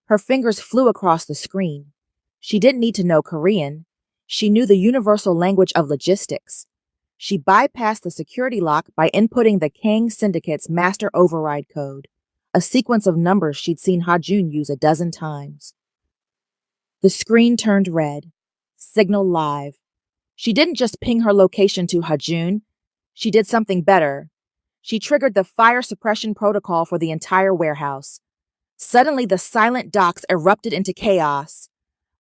Her fingers flew across the screen. She didn't need to know Korean. She knew the universal language of logistics. She bypassed the security lock by inputting the Kang Syndicate's master override code, a sequence of numbers she'd seen Hajun use a dozen times. The screen turned red. Signal live. She didn't just ping her location to Hajun. She did something better. She triggered the fire suppression protocol for the entire warehouse. Suddenly, the silent docks erupted into chaos.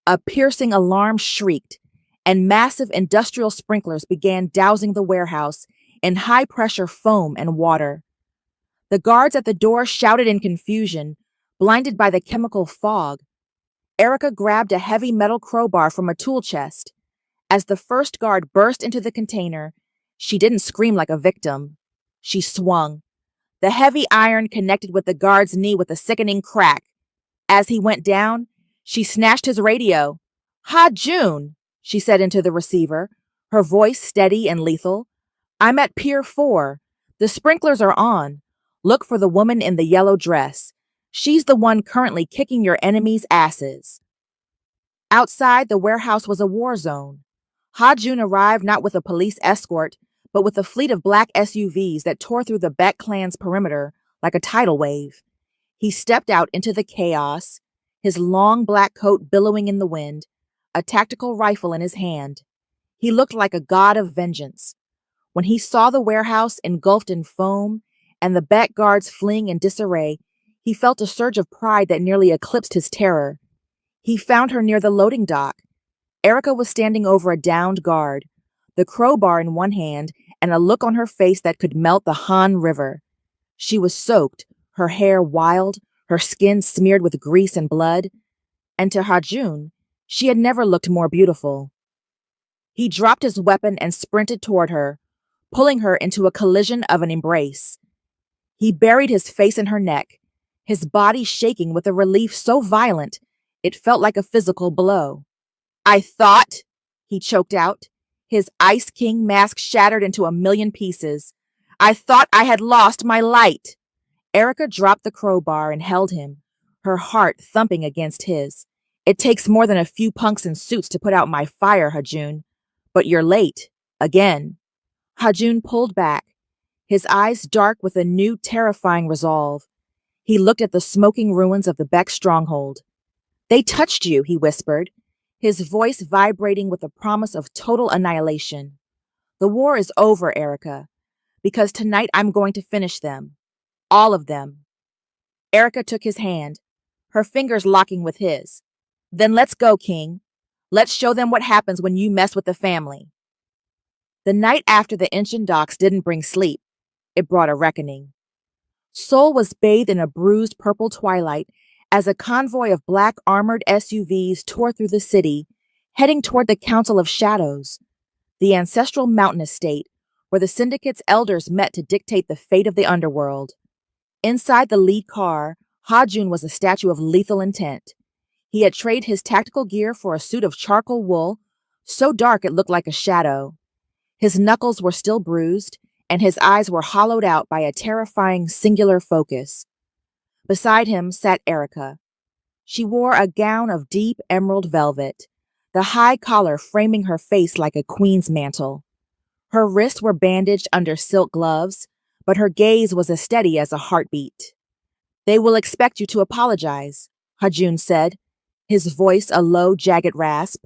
A piercing alarm shrieked, and massive industrial sprinklers began dousing the warehouse in high-pressure foam and water. The guards at the door shouted in confusion, blinded by the chemical fog. Erica grabbed a heavy metal crowbar from a tool chest. As the first guard burst into the container, she didn't scream like a victim. She swung. The heavy iron connected with the guard's knee with a sickening crack. As he went down, she snatched his radio. "Ha-Jun," she said into the receiver, her voice steady and lethal. "I'm at Pier 4. The sprinklers are on. Look for the woman in the yellow dress. She's the one currently kicking your enemies' asses." Outside, the warehouse was a war zone. Ha-Jun arrived not with a police escort, but with a fleet of black SUVs that tore through the Beck clan's perimeter like a tidal wave. He stepped out into the chaos, his long black coat billowing in the wind, a tactical rifle in his hand. He looked like a god of vengeance. When he saw the warehouse engulfed in foam and the Beck guards fleeing in disarray, he felt a surge of pride that nearly eclipsed his terror. He found her near the loading dock. Erica was standing over a downed guard, the crowbar in one hand and a look on her face that could melt the Han River. She was soaked, her hair wild, her skin smeared with grease and blood. And to Hajun, she had never looked more beautiful. He dropped his weapon and sprinted toward her, pulling her into a collision of an embrace. He buried his face in her neck, his body shaking with a relief so violent it felt like a physical blow. "I thought," he choked out. His Ice King mask shattered into a million pieces. I thought I had lost my light. Erica dropped the crowbar and held him, her heart thumping against his. It takes more than a few punks in suits to put out my fire, Hajun. But you're late. Again. Hajun pulled back, his eyes dark with a new, terrifying resolve. He looked at the smoking ruins of the Beck stronghold. They touched you, he whispered, his voice vibrating with the promise of total annihilation. The war is over, Erica, because tonight I'm going to finish them. All of them. Erica took his hand, her fingers locking with his. Then let's go, King. Let's show them what happens when you mess with the family. The night after the Inchin docks didn't bring sleep. It brought a reckoning. Seoul was bathed in a bruised purple twilight as a convoy of black armored SUVs tore through the city, heading toward the Council of Shadows, the ancestral mountain estate where the syndicate's elders met to dictate the fate of the underworld. Inside the lead car, Hajun was a statue of lethal intent. He had traded his tactical gear for a suit of charcoal wool, so dark it looked like a shadow. His knuckles were still bruised, and his eyes were hollowed out by a terrifying singular focus. Beside him sat Erica. She wore a gown of deep emerald velvet, the high collar framing her face like a queen's mantle. Her wrists were bandaged under silk gloves, but her gaze was as steady as a heartbeat. They will expect you to apologize, Hajun said, his voice a low, jagged rasp.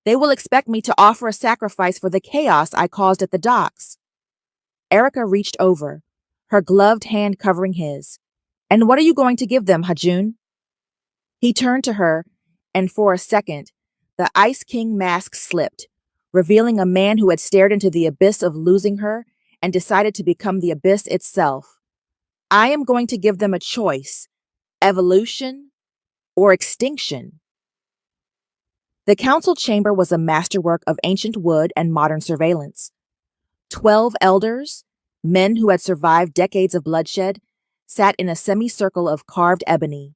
They will expect me to offer a sacrifice for the chaos I caused at the docks. Erica reached over, her gloved hand covering his. And what are you going to give them, Hajun? He turned to her, and for a second, the Ice King mask slipped, revealing a man who had stared into the abyss of losing her and decided to become the abyss itself. I am going to give them a choice, evolution or extinction. The council chamber was a masterwork of ancient wood and modern surveillance. 12 elders, men who had survived decades of bloodshed, sat in a semicircle of carved ebony.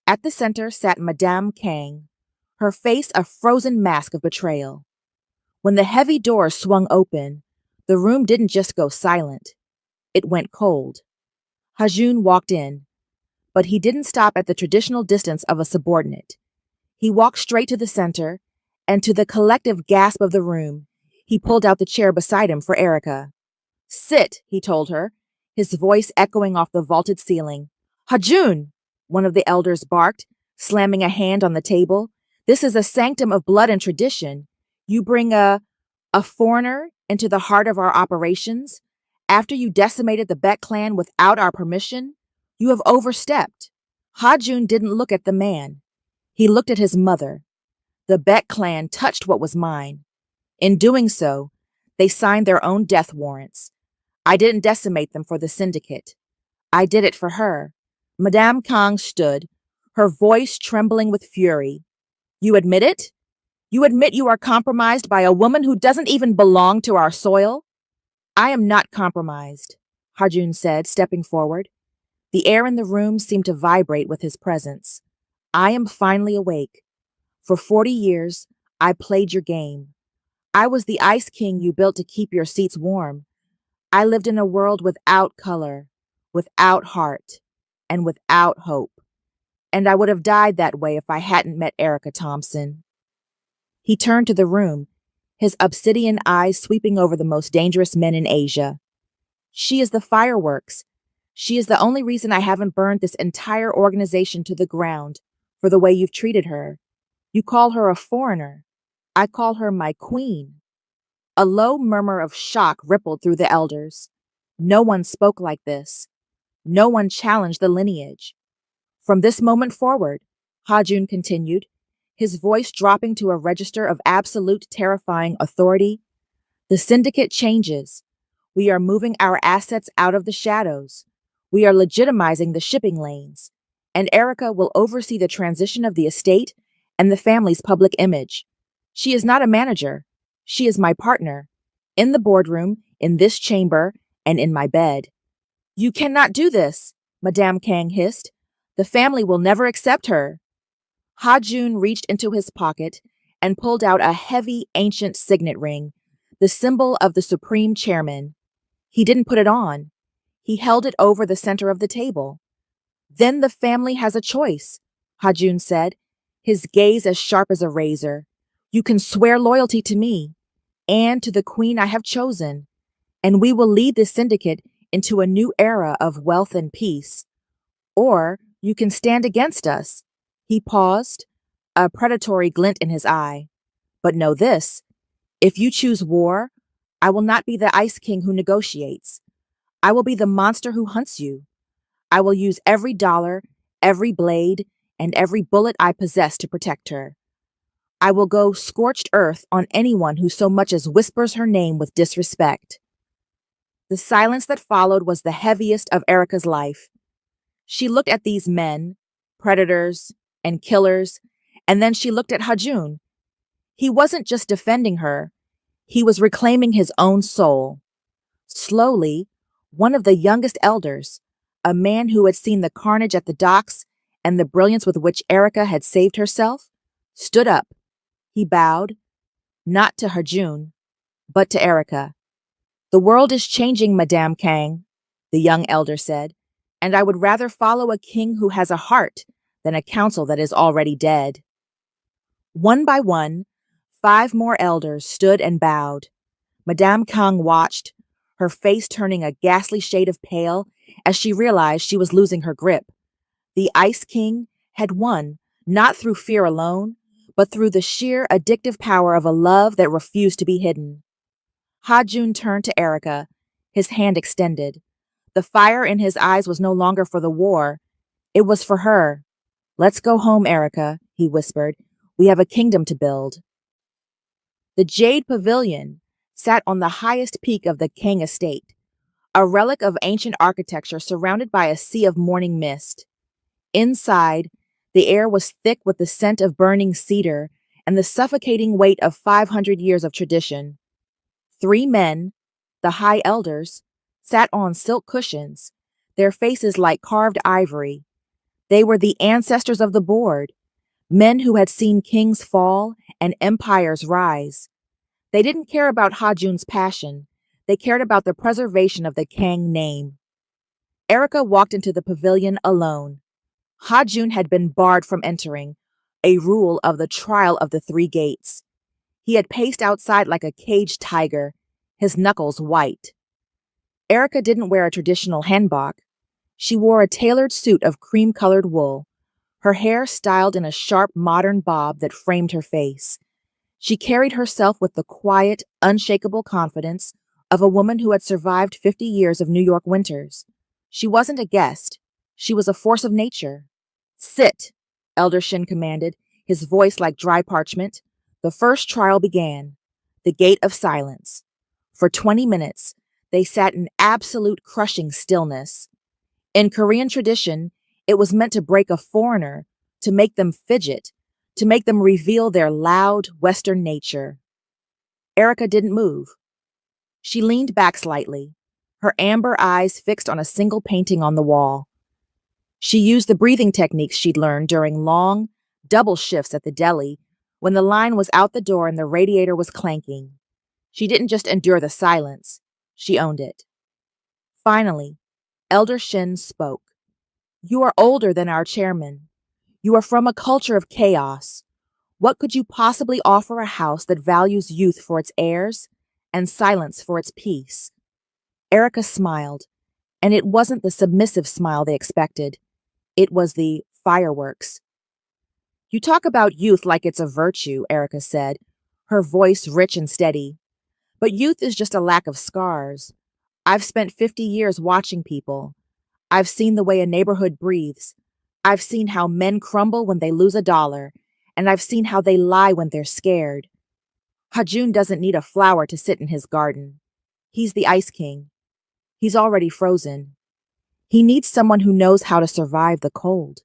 At the center sat Madame Kang, her face a frozen mask of betrayal. When the heavy door swung open, the room didn't just go silent. It went cold. Hajun walked in, but he didn't stop at the traditional distance of a subordinate. He walked straight to the center, and to the collective gasp of the room, he pulled out the chair beside him for Erica. Sit, he told her, his voice echoing off the vaulted ceiling. Hajun, one of the elders barked, slamming a hand on the table. This is a sanctum of blood and tradition. You bring a foreigner into the heart of our operations? After you decimated the Beck clan without our permission? You have overstepped. Hajun didn't look at the man. He looked at his mother. The Beck clan touched what was mine. In doing so, they signed their own death warrants. I didn't decimate them for the syndicate. I did it for her. Madame Kang stood, her voice trembling with fury. You admit it? You admit you are compromised by a woman who doesn't even belong to our soil? I am not compromised, Hajun said, stepping forward. The air in the room seemed to vibrate with his presence. I am finally awake. For 40 years, I played your game. I was the Ice King you built to keep your seats warm. I lived in a world without color, without heart, and without hope. And I would have died that way if I hadn't met Erica Thompson. He turned to the room, his obsidian eyes sweeping over the most dangerous men in Asia. She is the fireworks. She is the only reason I haven't burned this entire organization to the ground for the way you've treated her. You call her a foreigner. I call her my queen. A low murmur of shock rippled through the elders. No one spoke like this. No one challenged the lineage. From this moment forward, Hajun continued, his voice dropping to a register of absolute terrifying authority, the syndicate changes. We are moving our assets out of the shadows. We are legitimizing the shipping lanes. And Erica will oversee the transition of the estate and the family's public image. She is not a manager. She is my partner. In the boardroom, in this chamber, and in my bed. You cannot do this, Madame Kang hissed. The family will never accept her. Hajun reached into his pocket and pulled out a heavy, ancient signet ring, the symbol of the supreme chairman. He didn't put it on. He held it over the center of the table. Then the family has a choice, Hajun said, his gaze as sharp as a razor. You can swear loyalty to me and to the queen I have chosen, and we will lead this syndicate into a new era of wealth and peace. Or you can stand against us. He paused, a predatory glint in his eye. But know this, if you choose war, I will not be the Ice King who negotiates. I will be the monster who hunts you. I will use every dollar, every blade, and every bullet I possess to protect her. I will go scorched earth on anyone who so much as whispers her name with disrespect. The silence that followed was the heaviest of Erica's life. She looked at these men, predators and killers, and then she looked at Hajun. He wasn't just defending her, he was reclaiming his own soul. Slowly, one of the youngest elders, a man who had seen the carnage at the docks and the brilliance with which Erica had saved herself, stood up. He bowed, not to Hajun, but to Erica. The world is changing, Madame Kang, the young elder said, and I would rather follow a king who has a heart than a council that is already dead. One by one, 5 more elders stood and bowed. Madame Kang watched, her face turning a ghastly shade of pale as she realized she was losing her grip. The Ice King had won, not through fear alone, but through the sheer addictive power of a love that refused to be hidden. Hajun turned to Erica, his hand extended. The fire in his eyes was no longer for the war. It was for her. Let's go home, Erica, he whispered. We have a kingdom to build. The Jade Pavilion sat on the highest peak of the Kang estate, a relic of ancient architecture surrounded by a sea of morning mist. Inside, the air was thick with the scent of burning cedar and the suffocating weight of 500 years of tradition. 3 men, the high elders, sat on silk cushions, their faces like carved ivory. They were the ancestors of the board, men who had seen kings fall and empires rise. They didn't care about Hajun's passion. They cared about the preservation of the Kang name. Erica walked into the pavilion alone. Hajun had been barred from entering, a rule of the trial of the 3 gates. He had paced outside like a caged tiger, his knuckles white. Erica didn't wear a traditional hanbok. She wore a tailored suit of cream-colored wool, her hair styled in a sharp modern bob that framed her face. She carried herself with the quiet, unshakable confidence of a woman who had survived 50 years of New York winters. She wasn't a guest. She was a force of nature. Sit, Elder Shin commanded, his voice like dry parchment. The first trial began, the gate of silence. For 20 minutes, they sat in absolute crushing stillness. In Korean tradition, it was meant to break a foreigner, to make them fidget, to make them reveal their loud Western nature. Erica didn't move. She leaned back slightly, her amber eyes fixed on a single painting on the wall. She used the breathing techniques she'd learned during long, double shifts at the deli when the line was out the door and the radiator was clanking. She didn't just endure the silence, she owned it. Finally, Elder Shin spoke. You are older than our chairman. You are from a culture of chaos. What could you possibly offer a house that values youth for its heirs and silence for its peace? Erica smiled, and it wasn't the submissive smile they expected. It was the fireworks. You talk about youth like it's a virtue, Erica said, her voice rich and steady. But youth is just a lack of scars. I've spent 50 years watching people. I've seen the way a neighborhood breathes. I've seen how men crumble when they lose $1, and I've seen how they lie when they're scared. Hajun doesn't need a flower to sit in his garden. He's the Ice King. He's already frozen. He needs someone who knows how to survive the cold.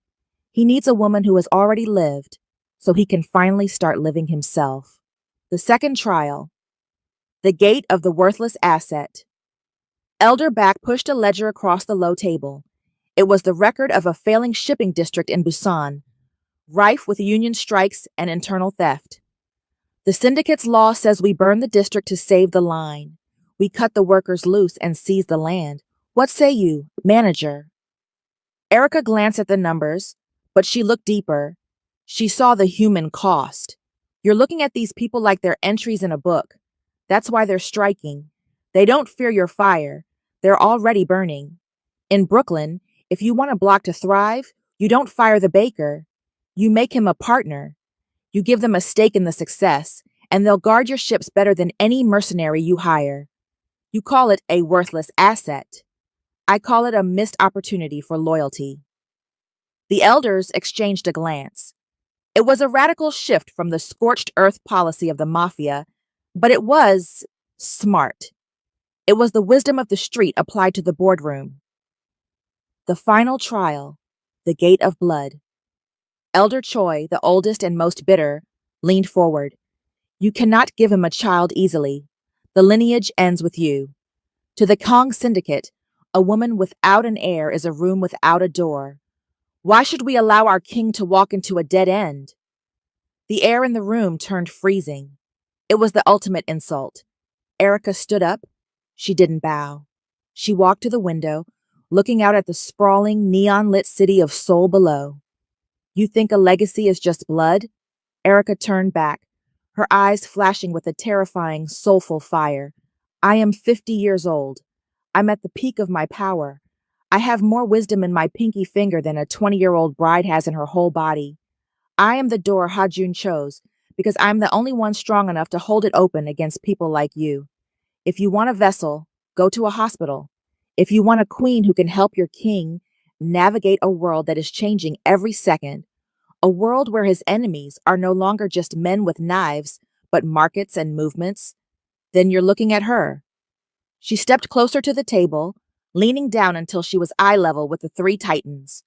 He needs a woman who has already lived, so he can finally start living himself. The second trial. The gate of the worthless asset. Elder Back pushed a ledger across the low table. It was the record of a failing shipping district in Busan, rife with union strikes and internal theft. The syndicate's law says we burn the district to save the line. We cut the workers loose and seize the land. What say you, manager? Erica glanced at the numbers, but she looked deeper. She saw the human cost. You're looking at these people like they're entries in a book. That's why they're striking. They don't fear your fire. They're already burning. In Brooklyn, if you want a block to thrive, you don't fire the baker. You make him a partner. You give them a stake in the success, and they'll guard your ships better than any mercenary you hire. You call it a worthless asset. I call it a missed opportunity for loyalty. The elders exchanged a glance. It was a radical shift from the scorched earth policy of the mafia, but it was smart. It was the wisdom of the street applied to the boardroom. The final trial, the gate of blood. Elder Choi, the oldest and most bitter, leaned forward. You cannot give him a child easily. The lineage ends with you. To the Kong Syndicate, a woman without an heir is a room without a door. Why should we allow our king to walk into a dead end? The air in the room turned freezing. It was the ultimate insult. Erica stood up. She didn't bow. She walked to the window, looking out at the sprawling, neon-lit city of Seoul below. You think a legacy is just blood? Erica turned back, her eyes flashing with a terrifying, soulful fire. I am 50 years old. I'm at the peak of my power. I have more wisdom in my pinky finger than a 20-year-old bride has in her whole body. I am the door Ha-Jun chose because I'm the only one strong enough to hold it open against people like you. If you want a vessel, go to a hospital. If you want a queen who can help your king navigate a world that is changing every second, a world where his enemies are no longer just men with knives, but markets and movements, then you're looking at her. She stepped closer to the table, leaning down until she was eye level with the three titans.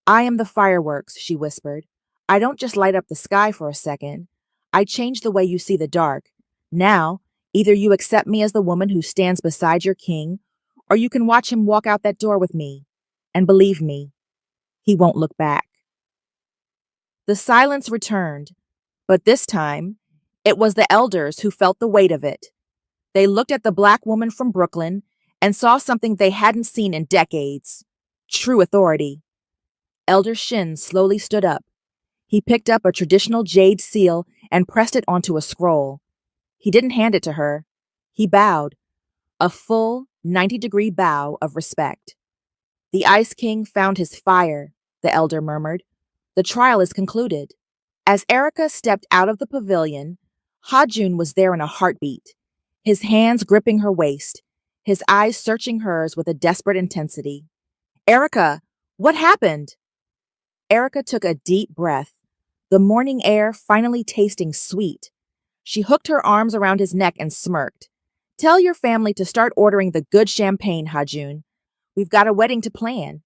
I am the fireworks, she whispered. I don't just light up the sky for a second. I change the way you see the dark. Now, either you accept me as the woman who stands beside your king, or you can watch him walk out that door with me. And believe me, he won't look back. The silence returned, but this time, it was the elders who felt the weight of it. They looked at the black woman from Brooklyn and saw something they hadn't seen in decades. True authority. Elder Shin slowly stood up. He picked up a traditional jade seal and pressed it onto a scroll. He didn't hand it to her. He bowed, a full 90-degree bow of respect. The Ice King found his fire, the elder murmured. The trial is concluded. As Erica stepped out of the pavilion, Ha-Jun was there in a heartbeat, his hands gripping her waist, his eyes searching hers with a desperate intensity. Erica, what happened? Erica took a deep breath, the morning air finally tasting sweet. She hooked her arms around his neck and smirked. Tell your family to start ordering the good champagne, Ha-Jun. We've got a wedding to plan.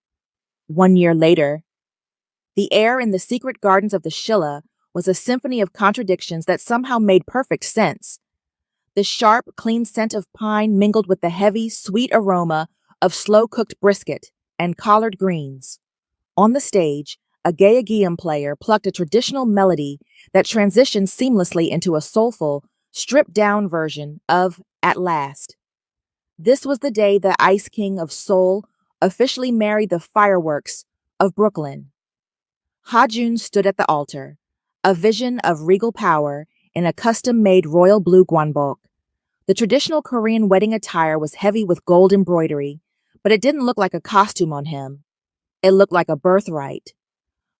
1 year later, the air in the secret gardens of the Shilla was a symphony of contradictions that somehow made perfect sense. The sharp, clean scent of pine mingled with the heavy, sweet aroma of slow-cooked brisket and collard greens. On the stage, a Gayagiyam player plucked a traditional melody that transitioned seamlessly into a soulful, stripped-down version of At Last. This was the day the Ice King of Seoul officially married the fireworks of Brooklyn. Ha-Jun stood at the altar, a vision of regal power in a custom-made royal blue gwanbok. The traditional Korean wedding attire was heavy with gold embroidery, but it didn't look like a costume on him. It looked like a birthright.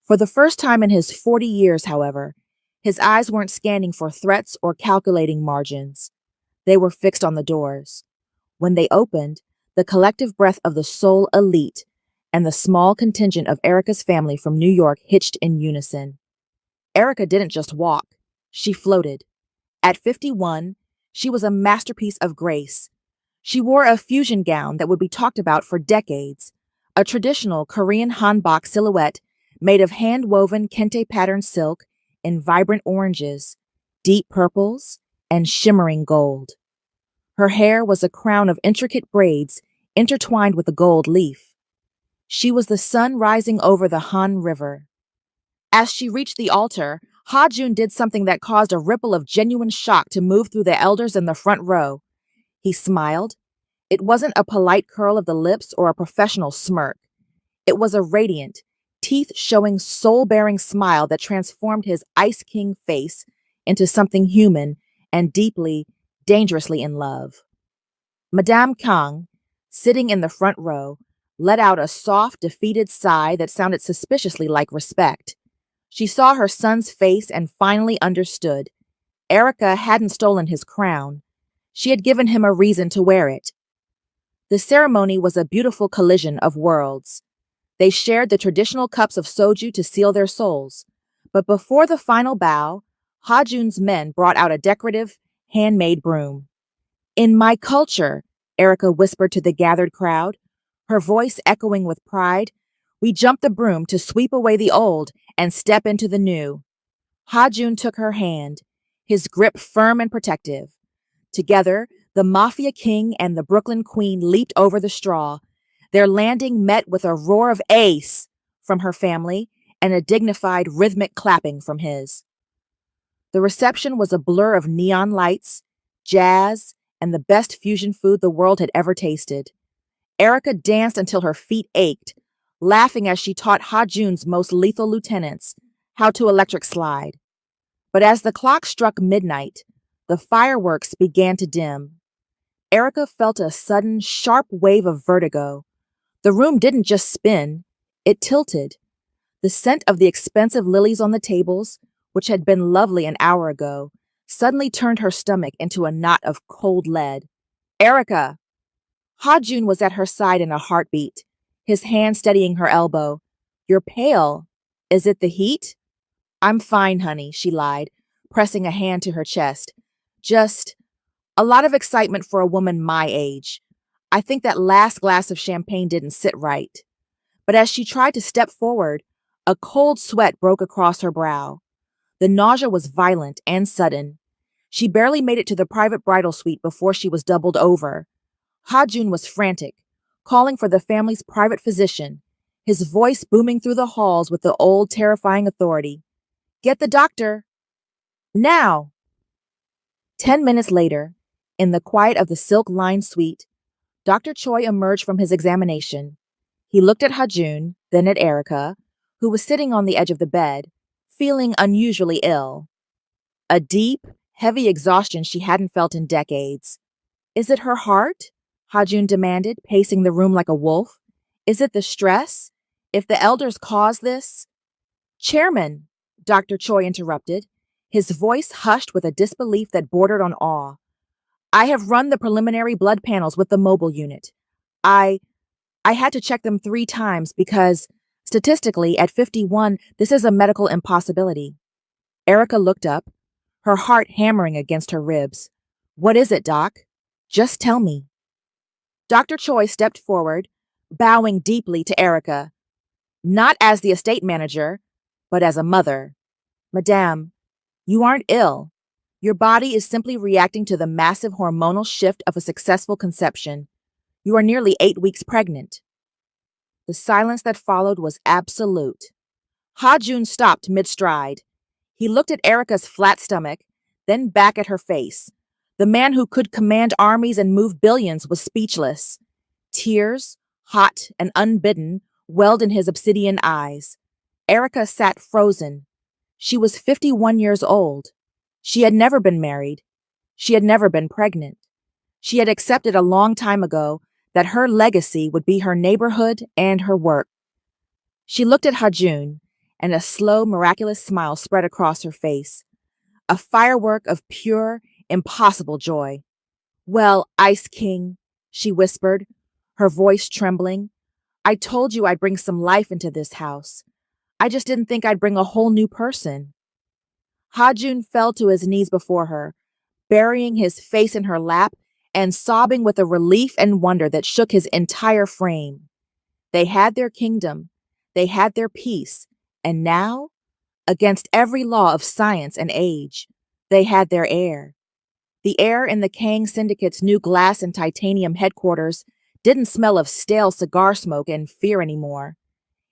For the first time in his 40 years, however, his eyes weren't scanning for threats or calculating margins. They were fixed on the doors. When they opened, the collective breath of the Seoul elite and the small contingent of Erica's family from New York hitched in unison. Erica didn't just walk, she floated. At 51, she was a masterpiece of grace. She wore a fusion gown that would be talked about for decades, a traditional Korean hanbok silhouette made of hand-woven kente pattern silk in vibrant oranges, deep purples, and shimmering gold. Her hair was a crown of intricate braids intertwined with a gold leaf. She was the sun rising over the Han River. As she reached the altar, Ha-jun did something that caused a ripple of genuine shock to move through the elders in the front row. He smiled. It wasn't a polite curl of the lips or a professional smirk. It was a radiant, teeth-showing, soul-bearing smile that transformed his Ice King face into something human and deeply, dangerously in love. Madame Kang, sitting in the front row, let out a soft, defeated sigh that sounded suspiciously like respect. She saw her son's face and finally understood. Erica hadn't stolen his crown. She had given him a reason to wear it. The ceremony was a beautiful collision of worlds. They shared the traditional cups of soju to seal their souls. But before the final bow, Ha-jun's men brought out a decorative, handmade broom. "In my culture," Erica whispered to the gathered crowd, her voice echoing with pride, "we jump the broom to sweep away the old and step into the new." Ha-jun took her hand, his grip firm and protective. Together, the Mafia King and the Brooklyn Queen leaped over the straw. Their landing met with a roar of "Ace" from her family and a dignified rhythmic clapping from his. The reception was a blur of neon lights, jazz, and the best fusion food the world had ever tasted. Erica danced until her feet ached, laughing as she taught Ha-jun's most lethal lieutenants how to electric slide. But as the clock struck midnight, the fireworks began to dim. Erica felt a sudden, sharp wave of vertigo. The room didn't just spin, it tilted. The scent of the expensive lilies on the tables, which had been lovely an hour ago, suddenly turned her stomach into a knot of cold lead. "Erica!" Ha-jun was at her side in a heartbeat, his hand steadying her elbow. "You're pale. Is it the heat?" "I'm fine, honey," she lied, pressing a hand to her chest. "Just a lot of excitement for a woman my age. I think that last glass of champagne didn't sit right." But as she tried to step forward, a cold sweat broke across her brow. The nausea was violent and sudden. She barely made it to the private bridal suite before she was doubled over. Ha-jun was frantic, calling for the family's private physician, his voice booming through the halls with the old, terrifying authority. "Get the doctor! Now!" 10 minutes later, in the quiet of the silk-lined suite, Dr. Choi emerged from his examination. He looked at Ha-jun, then at Erica, who was sitting on the edge of the bed, feeling unusually ill. A deep, heavy exhaustion she hadn't felt in decades. "Is it her heart?" Ha-jun demanded, pacing the room like a wolf. "Is it the stress? If the elders caused this—" "Chairman," Dr. Choi interrupted, his voice hushed with a disbelief that bordered on awe. "I have run the preliminary blood panels with the mobile unit. I had to check them 3 times because, statistically, at 51, this is a medical impossibility." Erica looked up, her heart hammering against her ribs. "What is it, Doc? Just tell me." Dr. Choi stepped forward, bowing deeply to Erica, not as the estate manager, but as a mother. "Madame, you aren't ill. Your body is simply reacting to the massive hormonal shift of a successful conception. You are nearly 8 weeks pregnant." The silence that followed was absolute. Ha-jun stopped mid-stride. He looked at Erica's flat stomach, then back at her face. The man who could command armies and move billions was speechless. Tears, hot and unbidden, welled in his obsidian eyes. Erica sat frozen. She was 51 years old. She had never been married. She had never been pregnant. She had accepted a long time ago that her legacy would be her neighborhood and her work. She looked at Ha-jun, and a slow, miraculous smile spread across her face. A firework of pure, impossible joy. "Well, Ice King," she whispered, her voice trembling, "I told you I'd bring some life into this house. I just didn't think I'd bring a whole new person." Ha-jun fell to his knees before her, burying his face in her lap and sobbing with a relief and wonder that shook his entire frame. They had their kingdom, they had their peace, and now, against every law of science and age, they had their heir. The air in the Kang Syndicate's new glass and titanium headquarters didn't smell of stale cigar smoke and fear anymore.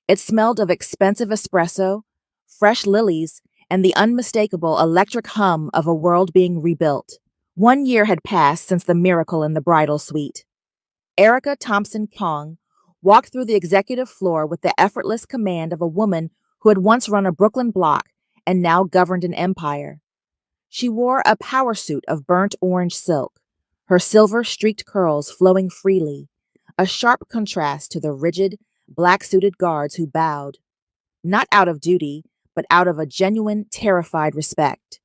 It smelled of expensive espresso, fresh lilies, and the unmistakable electric hum of a world being rebuilt. 1 year had passed since the miracle in the bridal suite. Erica Thompson Kong walked through the executive floor with the effortless command of a woman who had once run a Brooklyn block and now governed an empire. She wore a power suit of burnt orange silk, her silver-streaked curls flowing freely, a sharp contrast to the rigid, black-suited guards who bowed, not out of duty, but out of a genuine, terrified respect.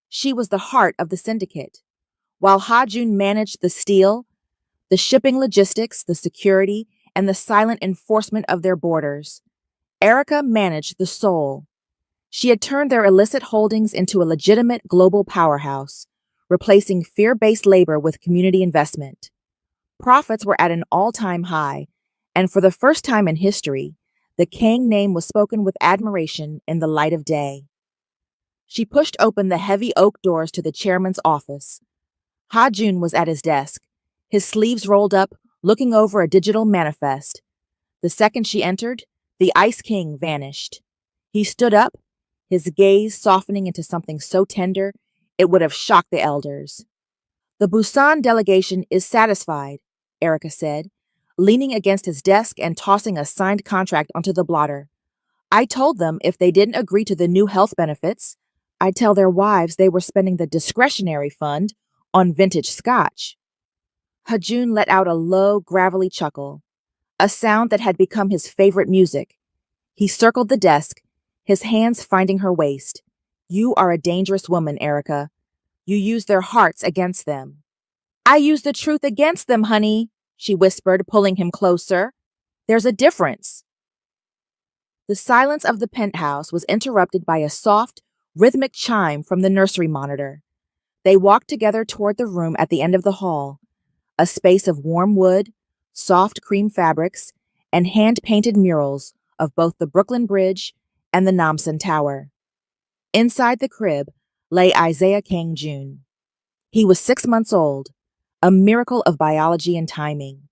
She was the heart of the syndicate. While Ha-Jun managed the steel, the shipping logistics, the security, and the silent enforcement of their borders, Erica managed the soul. She had turned their illicit holdings into a legitimate global powerhouse, replacing fear-based labor with community investment. Profits were at an all-time high, and for the first time in history, the Kang name was spoken with admiration in the light of day. She pushed open the heavy oak doors to the chairman's office. Ha-Jun was at his desk, his sleeves rolled up, looking over a digital manifest. The second she entered, the Ice King vanished. He stood up, his gaze softening into something so tender it would have shocked the elders. "The Busan delegation is satisfied," Erica said, leaning against his desk and tossing a signed contract onto the blotter. "I told them if they didn't agree to the new health benefits, I'd tell their wives they were spending the discretionary fund on vintage scotch." Ha-Jun let out a low, gravelly chuckle, a sound that had become his favorite music. He circled the desk, his hands finding her waist. "You are a dangerous woman, Erica. You use their hearts against them." "I use the truth against them, honey," she whispered, pulling him closer. "There's a difference." The silence of the penthouse was interrupted by a soft, rhythmic chime from the nursery monitor. They walked together toward the room at the end of the hall, a space of warm wood, soft cream fabrics, and hand-painted murals of both the Brooklyn Bridge and the Namsan Tower. Inside the crib lay Isaiah Kang Jun. He was 6 months old, a miracle of biology and timing.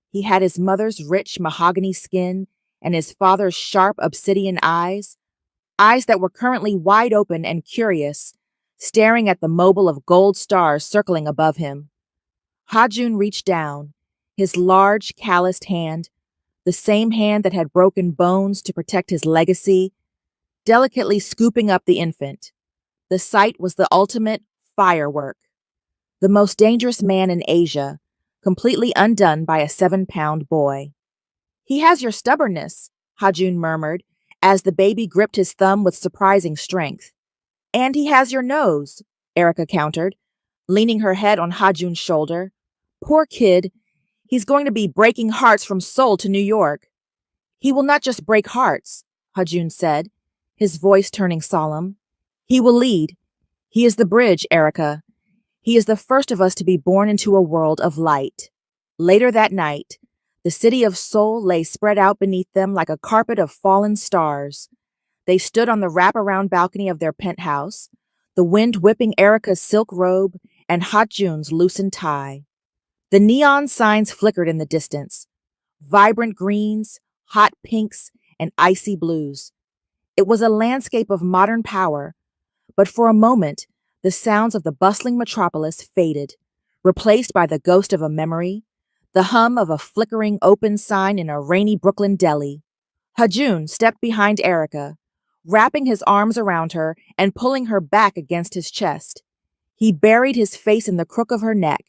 He had his mother's rich mahogany skin and his father's sharp obsidian eyes that were currently wide open and curious, staring at the mobile of gold stars circling above him. Ha-Jun reached down, his large, calloused hand, the same hand that had broken bones to protect his legacy, delicately scooping up the infant. The sight was the ultimate firework. The most dangerous man in Asia, completely undone by a 7-pound boy. "He has your stubbornness," Ha-Jun murmured, as the baby gripped his thumb with surprising strength. "And he has your nose," Erica countered, leaning her head on Ha-Jun's shoulder. "Poor kid, he's going to be breaking hearts from Seoul to New York." "He will not just break hearts," Ha-Jun said, his voice turning solemn. "He will lead. He is the bridge, Erica. He is the first of us to be born into a world of light." Later that night, the city of Seoul lay spread out beneath them like a carpet of fallen stars. They stood on the wraparound balcony of their penthouse, the wind whipping Erica's silk robe and Ha-Jun's loosened tie. The neon signs flickered in the distance, vibrant greens, hot pinks, and icy blues. It was a landscape of modern power, but for a moment, the sounds of the bustling metropolis faded, replaced by the ghost of a memory, the hum of a flickering open sign in a rainy Brooklyn deli. Ha-Jun stepped behind Erica, wrapping his arms around her and pulling her back against his chest. He buried his face in the crook of her neck,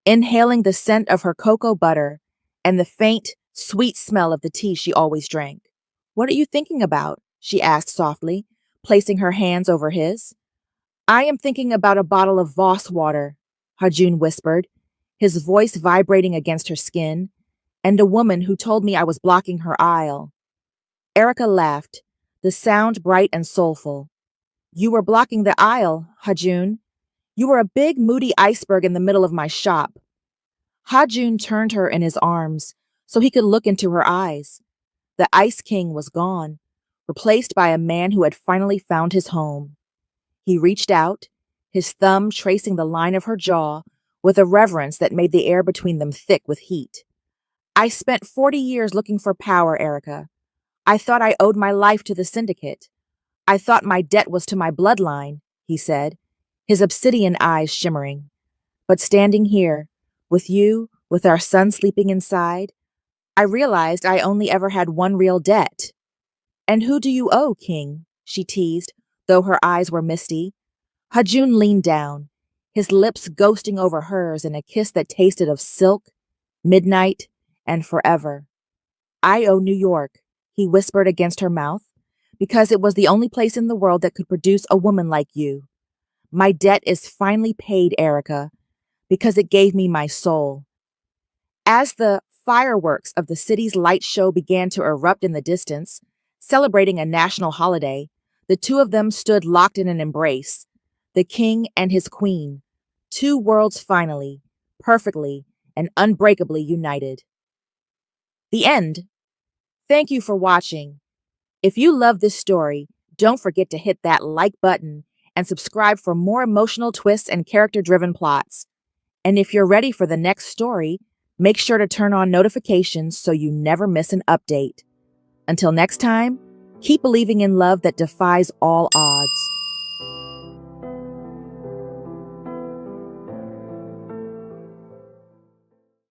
inhaling the scent of her cocoa butter and the faint, sweet smell of the tea she always drank. "What are you thinking about?" she asked softly, placing her hands over his. "I am thinking about a bottle of Voss water," Ha-Jun whispered, his voice vibrating against her skin, "and a woman who told me I was blocking her aisle." Erica laughed, the sound bright and soulful. "You were blocking the aisle, Ha-Jun. You were a big, moody iceberg in the middle of my shop." Ha-Jun turned her in his arms so he could look into her eyes. The Ice King was gone, replaced by a man who had finally found his home. He reached out, his thumb tracing the line of her jaw with a reverence that made the air between them thick with heat. "I spent 40 years looking for power, Erica. I thought I owed my life to the syndicate. I thought my debt was to my bloodline, he said, his obsidian eyes shimmering. But standing here, with you, with our son sleeping inside, I realized I only ever had one real debt. And who do you owe, King? She teased, though her eyes were misty. Hajun leaned down, his lips ghosting over hers in a kiss that tasted of silk, midnight, and forever. I owe New York, he whispered against her mouth, because it was the only place in the world that could produce a woman like you. My debt is finally paid, Erica, because it gave me my soul. As the fireworks of the city's light show began to erupt in the distance, celebrating a national holiday, the two of them stood locked in an embrace, the king and his queen, two worlds finally, perfectly and unbreakably united. The end. Thank you for watching. If you love this story, don't forget to hit that like button and subscribe for more emotional twists and character-driven plots. And if you're ready for the next story, make sure to turn on notifications so you never miss an update. Until next time, keep believing in love that defies all odds.